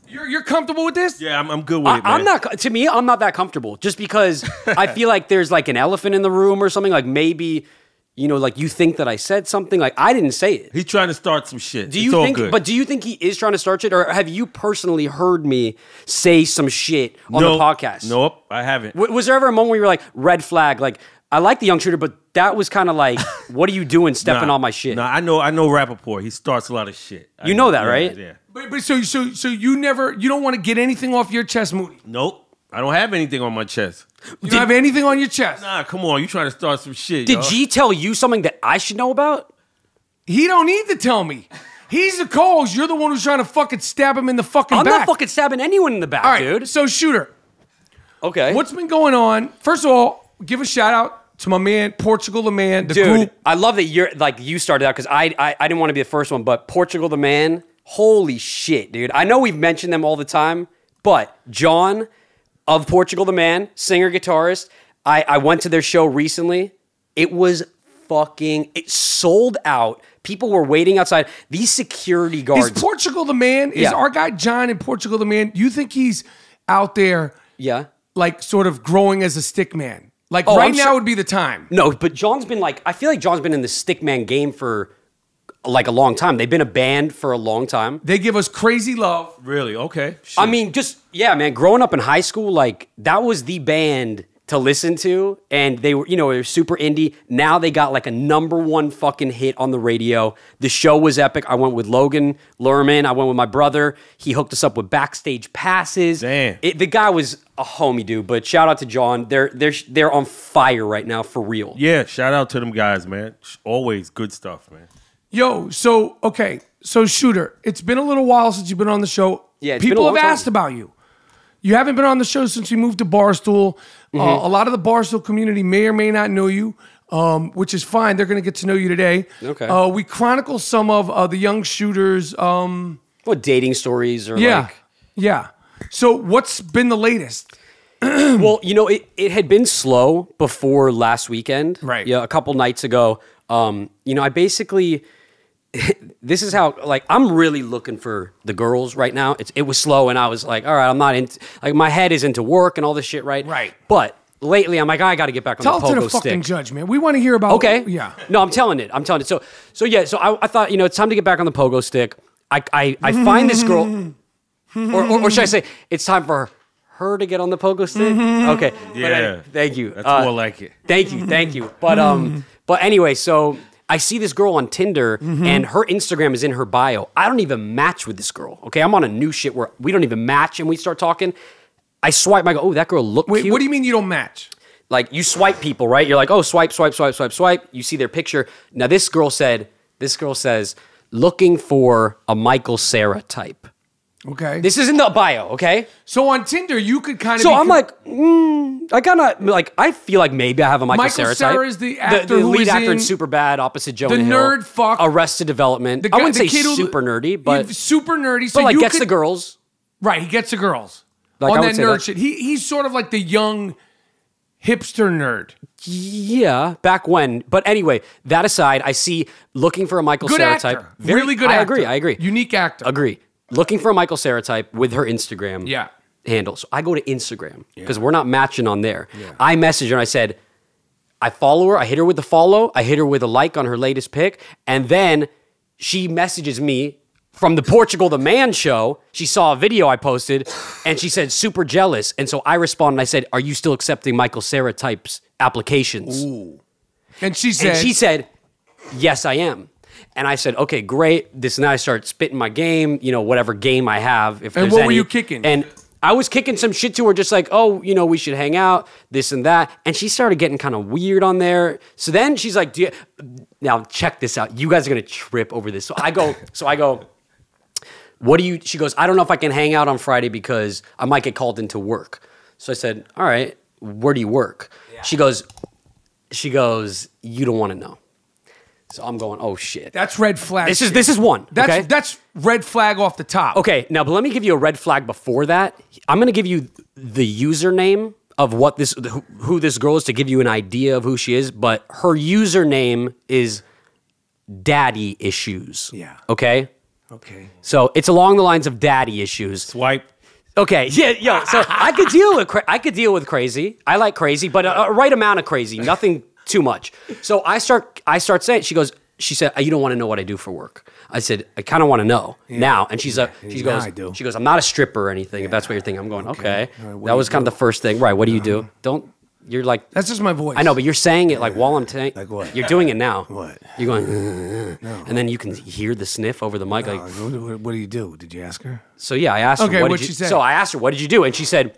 You're comfortable with this? Yeah, I'm good with it, man. I'm not. To me, I'm not that comfortable. Just because I feel like there's like an elephant in the room or something. Like maybe, you know, like you think that I said something. Like I didn't say it. He's trying to start some shit. Do you it's all think? good. But do you think he is trying to start shit, or have you personally heard me say some shit on the podcast? Nope, I haven't. Was there ever a moment where you were like, red flag? Like I like the young shooter, but that was kind of like, what are you doing stepping on my shit? Nah, I know Rapaport. He starts a lot of shit. You know that, right? Yeah. But so you don't want to get anything off your chest, Moody? Nope. I don't have anything on my chest. You don't have anything on your chest? Nah, come on. You trying to start some shit, Did yo. G tell you something that I should know about? He don't need to tell me. He's the co-host. You're the one who's trying to fucking stab him in the fucking I'm back. not fucking stabbing anyone in the back, All right, dude. so Shooter, Okay. what's been going on? First of all, give a shout out to my man, Portugal the Man, the Dude, group. I love that you started out because I didn't want to be the first one, but Portugal the Man, holy shit, dude. I know we've mentioned them all the time, but John of Portugal the Man, singer, guitarist, I went to their show recently. It was it sold out. People were waiting outside. These security guards. Is Portugal the Man, is our guy John in Portugal the Man, you think he's out there like sort of growing as a stick man? Like right now would be the time. No, but John's been like, I feel like John's been in the stickman game for like a long time. They've been a band for a long time. They give us crazy love. Really? Okay. Shit. I mean, man, growing up in high school, like that was the band to listen to. And they were, they were super indie. Now they got like a #1 fucking hit on the radio. The show was epic. I went with Logan Lerman. I went with my brother. He hooked us up with backstage passes. Damn. The guy was a homie, dude. But shout out to John. They're on fire right now, for real. Yeah, shout out to them guys, man. Always good stuff, man. Yo, so Shooter, it's been a little while since you've been on the show. Yeah, it's been people a long have time. asked about you. You haven't been on the show since you moved to Barstool. A lot of the Barstool community may or may not know you, which is fine. They're going to get to know you today. Okay. We chronicle some of the young shooters. What dating stories or Yeah, like? yeah. So what's been the latest? Well, it had been slow before last weekend. Right. Yeah, a couple nights ago. I basically, this is how, like, I'm really looking for the girls right now. It was slow, and I was like, all right, I'm not into, like, my head is into work and all this shit, right? Right. But lately, I'm like, I got to get back on Tell the it pogo to the stick. fucking judge, man. We want to hear about. Okay. Yeah. No, I'm telling it. So I thought, it's time to get back on the pogo stick. I find this girl, or should I say, it's time for her to get on the pogo stick? Okay. Yeah. Thank you. That's more like it. Thank you. But anyway, so I see this girl on Tinder, and her Instagram is in her bio. I don't even match with this girl. Okay, I'm on a new shit where we don't even match, and we start talking. I swipe. I go, oh, that girl looked Wait, cute. what do you mean you don't match? Like, you swipe people, right? You're like, oh, swipe. You see their picture. Now, this girl says, looking for a Michael Cera type. Okay. This is in the bio, okay? So on Tinder, you could kind of. So I'm like, I kind of, like, I feel like maybe I have a Michael Cera type. Cera is the actor the who lead is actor in in Superbad opposite Jonah the Hill. nerd fuck. Arrested Development. The I wouldn't the say kid who- super nerdy, but super nerdy. So like you gets could, the girls. Right, he gets the girls. Like, on I that would say nerd that. shit. He's sort of like the young hipster nerd. Yeah, back when. But anyway, that aside, I see looking for a Michael Good Cera actor. type. Really good actor. I agree. Unique actor. Agree. Looking for a Michael Cera type with her Instagram Yeah. handle. So I go to Instagram because we're not matching on there. I messaged her and I said, I follow her. I hit her with the follow. I hit her with a like on her latest pic. And then she messages me from the Portugal the Man show. She saw a video I posted and she said, super jealous. And so I responded and I said, are you still accepting Michael Cera types applications? Ooh. And she said. And she said, yes, I am. And I said, okay, great. This and that. I started spitting my game, whatever game I have. If And there's what were any. you kicking? And I was kicking some shit to her, just like, oh, we should hang out, this and that. And she started getting kind of weird on there. So then she's like, now check this out. You guys are going to trip over this. So I go, what do you, she goes, I don't know if I can hang out on Friday because I might get called into work. So I said, all right, where do you work? Yeah. She goes, you don't want to know. So I'm going, oh shit. That's red flag. This is one. That's red flag off the top. Okay, now but let me give you a red flag before that. I'm gonna give you the username of who this girl is to give you an idea of who she is, but her username is daddy issues. Yeah. Okay? Okay. So it's along the lines of daddy issues. Swipe. Okay, yeah. So I could deal with crazy. I like crazy, but a right amount of crazy, nothing too much. So I start saying, she said, you don't want to know what I do for work. I said, I kind of want to know now. And she goes, I'm not a stripper or anything. If that's what you're thinking, I'm going, okay. Right, that was kind of the first thing, right? What do you do? You're like, that's just my voice. I know, but you're saying it like while I'm saying, like what? You're doing it now. What? You're going, and then you can hear the sniff over the mic. No, like, what do you do? Did you ask her? So yeah, I asked her. Okay, What what'd did you she say? So I asked her, what did you do? And she said,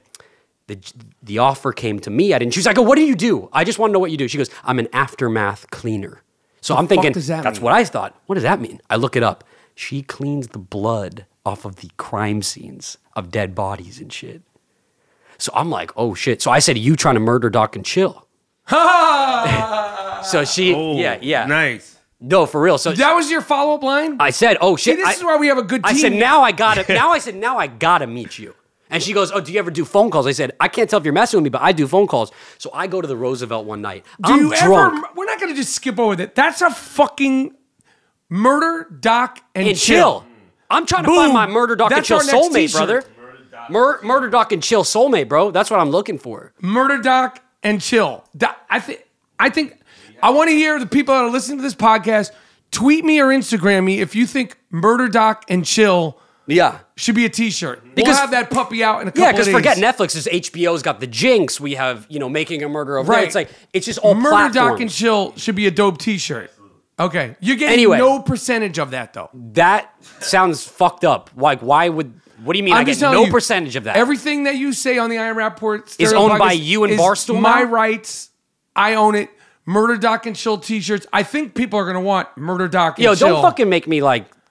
the offer came to me. I didn't choose. I go, what do you do? I just want to know what you do. She goes, I'm an aftermath cleaner. So I'm thinking, that's what I thought. What does that mean? I look it up. She cleans the blood off of the crime scenes of dead bodies and shit. So I'm like, oh shit. So I said, you trying to murder Doc and chill? So she, yeah. Nice. No, for real. So that was your follow-up line? I said, oh shit. See, this is why we have a good team. I said, now I gotta meet you. And she goes, oh, do you ever do phone calls? I said, I can't tell if you're messing with me, but I do phone calls. So I go to the Roosevelt one night. I'm drunk. We're not going to just skip over that. That's a fucking murder, Doc, and chill. I'm trying to find my murder, Doc, and chill soulmate, brother. Murder, Doc, and chill soulmate, bro. That's what I'm looking for. Murder, Doc, and chill. I think I want to hear the people that are listening to this podcast tweet me or Instagram me if you think Murder, Doc, and chill should be a t-shirt. Because we'll have that puppy out in a couple of days. Yeah, because forget Netflix. HBO's got The Jinx. We have, Making a Murder of Right. It's like, it's just all Murder, platforms. Doc, and chill should be a dope t-shirt. Okay. You're getting no percentage of that, though. That sounds fucked up. Like, what do you mean I get no percentage of that? Everything that you say on the I Am Rapport is owned by you and Barstool my now? rights. I own it. Murder, Doc, and chill t-shirts. I think people are going to want Murder, Doc, and chill. Don't fucking make me,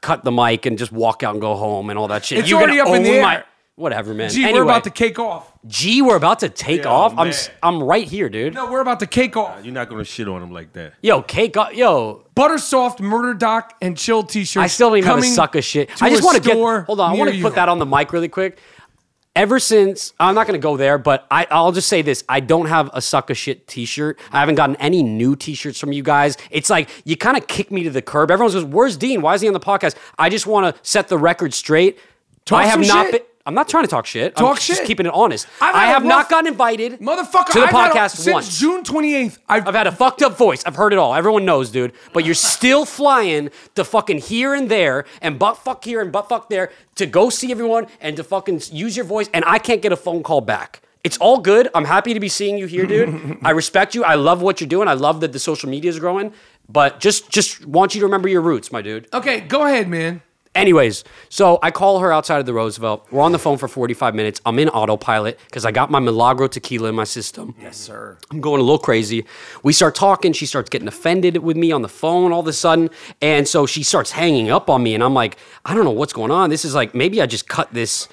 cut the mic and just walk out and go home and all that shit. It's already up in the air. Whatever, man. Gee, we're about to cake off. We're about to take off? I'm right here, dude. No, we're about to cake off. You're not going to shit on him like that. Yo, cake off. Yo. Butter soft Murder, Doc, and chill t-shirts. I still don't even have a suck of shit. I just want to hold on, I want to put that on the mic really quick. Ever since, I'm not going to go there, but I'll just say this. I don't have a suck of shit t-shirt. I haven't gotten any new t-shirts from you guys. It's like, you kind of kick me to the curb. Everyone goes, where's Dean? Why is he on the podcast? I just want to set the record straight. I'm not trying to talk shit. I'm just keeping it honest. I have not gotten invited to the podcast once. Since June 28th, I've had a fucked up voice. I've heard it all. Everyone knows, dude. But you're still flying to fucking here and there and butt fuck here and butt fuck there to go see everyone and to fucking use your voice, and I can't get a phone call back. It's all good. I'm happy to be seeing you here, dude. I respect you. I love what you're doing. I love that the social media is growing. But just want you to remember your roots, my dude. Okay, go ahead, man. Anyways, so I call her outside of the Roosevelt. We're on the phone for 45 minutes. I'm in autopilot because I got my Milagro tequila in my system. Yes, sir. I'm going a little crazy. We start talking. She starts getting offended with me on the phone all of a sudden. And so she starts hanging up on me. And I'm like, I don't know what's going on. This is like, maybe I just cut this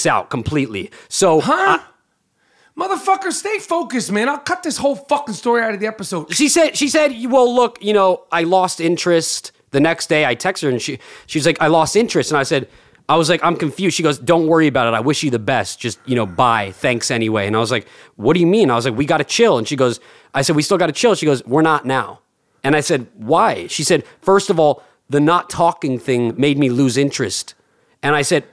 out completely. So... Motherfucker, stay focused, man. I'll cut this whole fucking story out of the episode. She said, well, look, I lost interest. The next day I text her and she's like, I lost interest. And I was like, I'm confused. She goes, don't worry about it. I wish you the best. Just, bye. Thanks anyway. And I was like, what do you mean? I was like, we got to chill. And I said, we still got to chill. She goes, we're not now. And I said, why? She said, first of all, the not talking thing made me lose interest. And I said,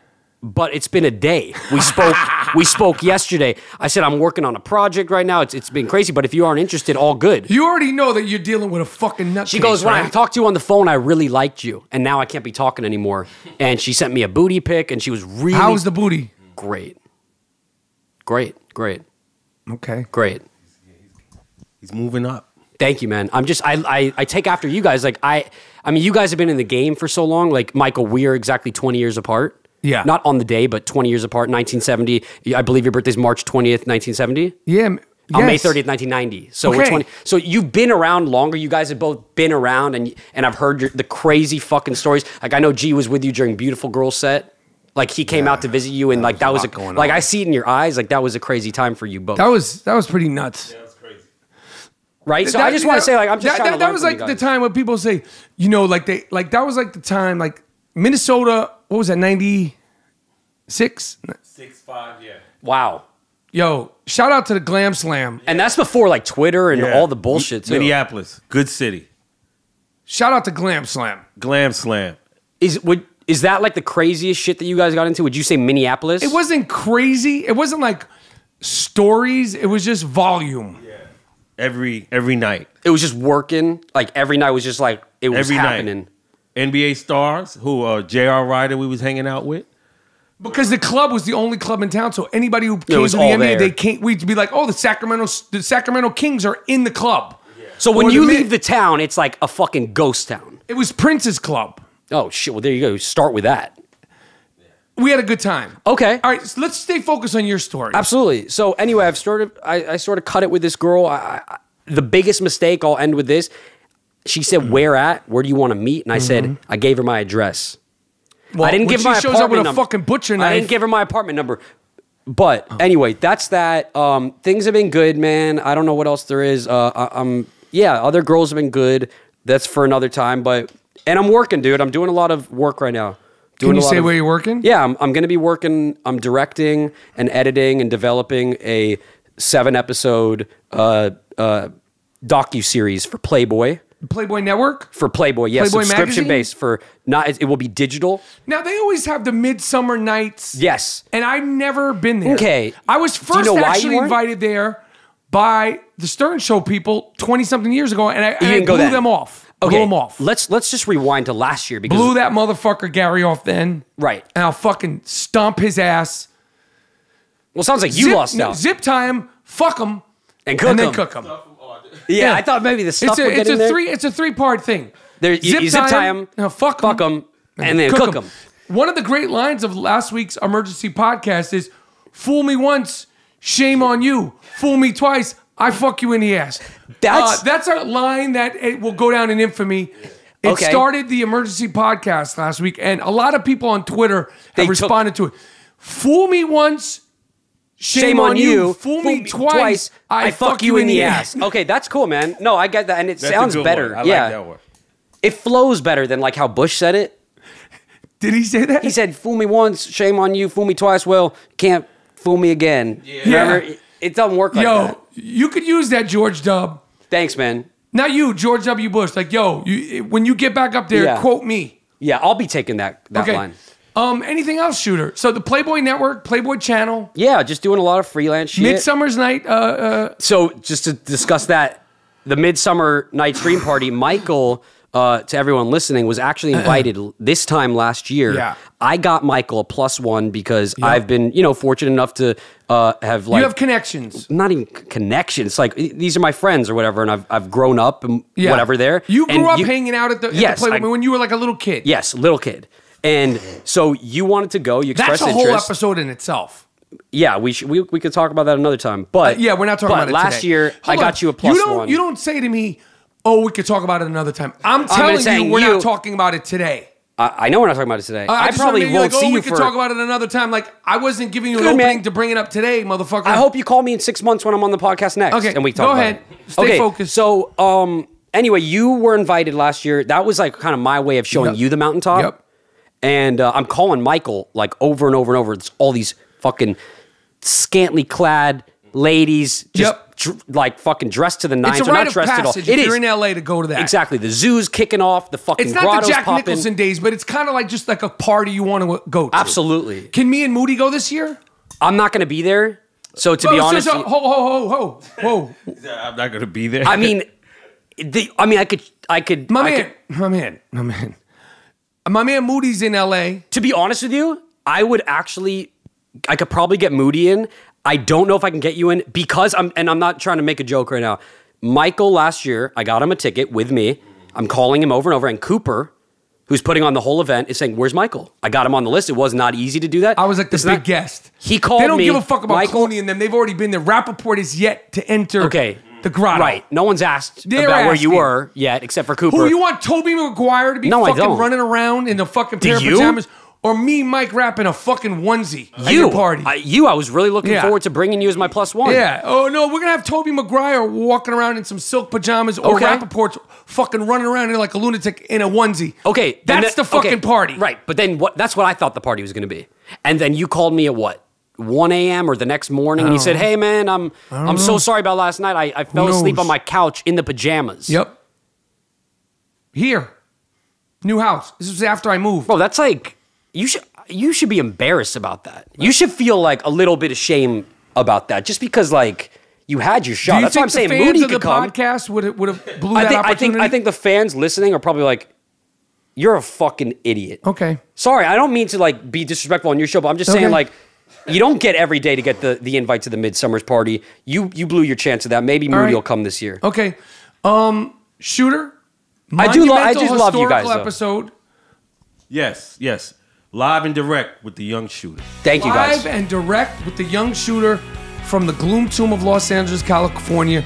but it's been a day. We spoke yesterday. I said, I'm working on a project right now. It's been crazy, but if you aren't interested, all good. You already know that you're dealing with a fucking nutcase. She goes, when I talked to you on the phone, I really liked you, and now I can't be talking anymore. And she sent me a booty pic, and she was really... How was the booty? Great. Okay. Great. He's moving up. Thank you, man. I take after you guys. Like, I mean, you guys have been in the game for so long. Like, Michael, we're exactly 20 years apart. Yeah. Not on the day, but 20 years apart, 1970. I believe your birthday's March 20th, 1970. Yeah. On May Yes. 30th, 1990. So we're Okay. 20. So you've been around longer. You guys have both been around, and I've heard the crazy fucking stories. Like I know G was with you during Beautiful Girl set. Like he came out to visit you, and like that was going like on. I see it in your eyes. Like that was a crazy time for you both. That was pretty nuts. Right. So I just want to say, like, I'm just trying to that learn was from like you the guys. time when people say, you know, like that was like the time, like Minnesota. What was that? 96. 6'5", yeah. Wow. Yo, shout out to the Glam Slam. And that's before like Twitter and Yeah. all the bullshit too. Minneapolis, good city. Shout out to Glam Slam. Glam Slam. Is that like the craziest shit that you guys got into? Would you say Minneapolis? It wasn't crazy. It wasn't like stories. It was just volume. Every night. It was just working. Like every night was just like it was Every happening. night. NBA stars, who J.R. Ryder we was hanging out with. Because the club was the only club in town, so anybody who came was to the all NBA, there. they came. We'd be like, "Oh, the Sacramento Kings are in the club." So when Or you the leave the town, it's like a fucking ghost town. It was Prince's club. Oh shit! Well, there you go. Start with that. We had a good time. Okay. All right, so let's stay focused on your story. Absolutely. So anyway, I sort of cut it with this girl. The biggest mistake, I'll end with this. She said, "Where at? Where do you want to meet?" And I said, I gave her my address. Well, I didn't when give her my she shows apartment up with a number. fucking butcher I knife. didn't give her my apartment number. But anyway, that's that. Things have been good, man. I don't know what else there is. Other girls have been good. That's for another time. And I'm working, dude. I'm doing a lot of work right now. Can you say where you're working? Yeah, I'm going to be working. I'm directing and editing and developing a 7-episode docu-series for Playboy. Playboy Network. For Playboy, yes, Playboy subscription magazine? based. For not, it will be digital. Now they always have the Midsummer Nights. Yes. And I've never been there. Okay. I was you first know why you actually weren't? invited there by the Stern Show people 20-something years ago, and I didn't go blew then? them off. Okay, Blew them off. Let's just rewind to last year because Blew that motherfucker Gary off then. Right. And I'll fucking stomp his ass. well, it sounds like you lost out. Zip tie him, fuck him, And cook then 'em. cook him. Yeah, I thought maybe the stuff would get in there. It's a three-part thing. There, you zip tie them, no, fuck them, and then cook them. One of the great lines of last week's emergency podcast is, "Fool me once, shame on you. Fool me twice, I fuck you in the ass." That's a line that it will go down in infamy. It Okay. started the emergency podcast last week, and a lot of people on Twitter They have took- responded to it. Fool me once, shame on you. Fool me twice, I fuck you in the ass. Okay, that's cool, man. No, I get that, and it That's sounds a good better. one. I yeah, like that one. it flows better than like how Bush said it. Did he say that? He said, "Fool me once, shame on you. Fool me twice, well, can't fool me again." Remember, it doesn't work like Yo, that. you could use that, George W. Thanks, man. Not you, George W. Bush. Like, yo, when you get back up there, Yeah. quote me. Yeah, I'll be taking that Okay. line. Anything else, Shooter? So the Playboy Network, Playboy Channel, Yeah, just doing a lot of freelance shit. Midsummer's Night. So just to discuss that, the Midsummer Night Stream Party, Michael, to everyone listening, was actually invited this time last year. Yeah. I got Michael a +1 because I've been, fortunate enough to have like You have connections. not even connections. Like these are my friends or whatever, and I've grown up and Yeah. whatever there. You And grew up hanging out at the Yes, Playboy when you were like a little kid. Yes, little kid. And so you wanted to go. You expressed That's a whole interest. episode in itself. Yeah, we could talk about that another time. But Yeah, we're not talking about it last today. year, Hold I got on. you a +1. You don't say to me, "Oh, we could talk about it another time." I'm telling saying you, we're you- not talking about it today. I know we're not talking about it today. I just probably wanna be won't like, see we you could for. talk about it another time. Like I wasn't giving you an Good, opening man. to bring it up today, motherfucker. I hope you call me in 6 months when I'm on the podcast next. Okay, and we talk go about ahead. it. Stay okay, focused. So, anyway, you were invited last year. That was like kind of my way of showing Yep. you the mountaintop. Yep. And I'm calling Michael like over and over and over. It's all these fucking scantily clad ladies, just like fucking dressed to the nines. It's a They're rite not of dressed at all. passage It if is you're in LA to go to that. exactly the zoo's kicking off. The fucking It's not grottos the Jack popping. Nicholson days, but it's kind of like just like a party you want to go to. Absolutely. Can me and Moody go this year? I'm not going to be there. So to be honest, Ho. I'm not gonna be there. I mean, I could. My man Moody's in LA. To be honest with you, I could probably get Moody in. I don't know if I can get you in because I'm not trying to make a joke right now. Michael last year, I got him a ticket with me. I'm calling him over and over. And Cooper, who's putting on the whole event, is saying, "Where's Michael?" I got him on the list. It was not easy to do that. I was like the big guest. He called me. They don't give a fuck about Michael, Clooney and them. They've already been there. Rapaport is yet to enter the grotto. Right. No one's asked They're about where you asking. were yet, except for Cooper. Who, you want Tobey Maguire to be No, I fucking don't. running around in a fucking pair of you? pajamas? Or me, Mike Rapp, in a fucking onesie at your party? I was really looking forward to bringing you as my +1. Yeah. Oh, no, we're going to have Tobey Maguire walking around in some silk pajamas or Rapaport's fucking running around here like a lunatic in a onesie. Okay. That's the fucking party. Right. But then that's what I thought the party was going to be. And then you called me at what? 1 a.m. or the next morning, and you said, "Hey man, I'm so sorry about last night. I fell asleep on my couch in the pajamas." Yep. Here, new house. This was after I moved. Bro, that's like you should be embarrassed about that. You should feel like a little bit of shame about that, just because like you had your shot. That's why I'm saying Moody could come. The fans of the podcast would have blew that opportunity. I think the fans listening are probably like, "You're a fucking idiot." Okay. Sorry, I don't mean to like be disrespectful on your show, but I'm just saying like. You don't get every day to get the invite to the Midsummer's party. You blew your chance of that. Maybe Moody will come this year. Okay. Shooter. I do love you guys, though. Episode. Yes. Live and direct with the young shooter. Thank you, guys. Live and direct with the young shooter from the Gloom Tomb of Los Angeles, California.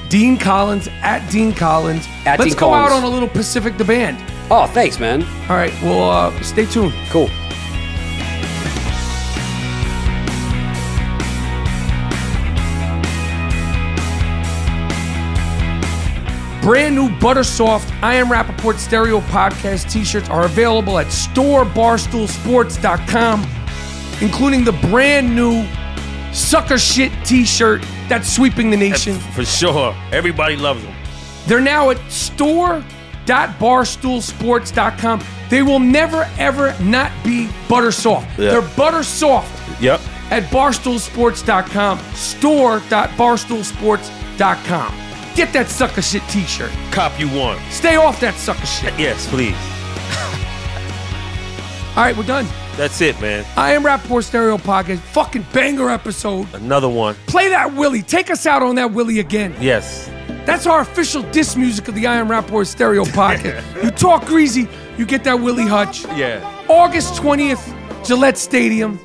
Dean Collins at Dean Collins. Let's go out on a little Pacific the Band. Oh, thanks, man. All right. Well, stay tuned. Cool. Brand new Butter Soft I Am Rapport Stereo Podcast t-shirts are available at storebarstoolsports.com, including the brand new Sucker Shit t-shirt that's sweeping the nation. For sure. Everybody loves them. They're now at store.barstoolsports.com. They will never, ever not be Butter Soft. Yeah. They're Butter Soft. Yep. At barstoolsports.com, store.barstoolsports.com. Get that sucker shit t-shirt. Cop you one. Stay off that sucker shit. Yes, please. All right, we're done. That's it, man. I Am Rapport Stereo Podcast. Fucking banger episode. Another one. Play that Willie. Take us out on that Willie again. Yes. That's our official diss music of the I Am Rapport Stereo Podcast. You talk greasy, you get that Willie Hutch. Yeah. August 20th, Gillette Stadium.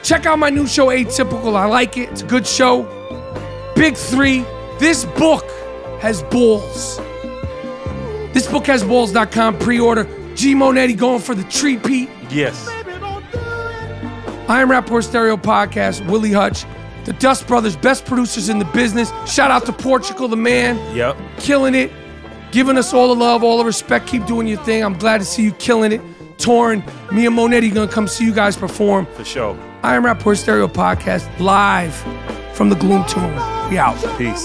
Check out my new show, Atypical. I like it. It's a good show. Big 3. This book has balls. Thisbookhasballs.com. Pre-order. G Moneti going for the treat, Pete. Yes. I Am Rapport Stereo Podcast. Willie Hutch. The Dust Brothers, best producers in the business. Shout out to Portugal, the man. Yep. Killing it. Giving us all the love, all the respect. Keep doing your thing. I'm glad to see you killing it. Touring. Me and Moneti gonna come see you guys perform. For sure. I Am Rapport Stereo Podcast live from the Gloom Tomb. We out. Peace.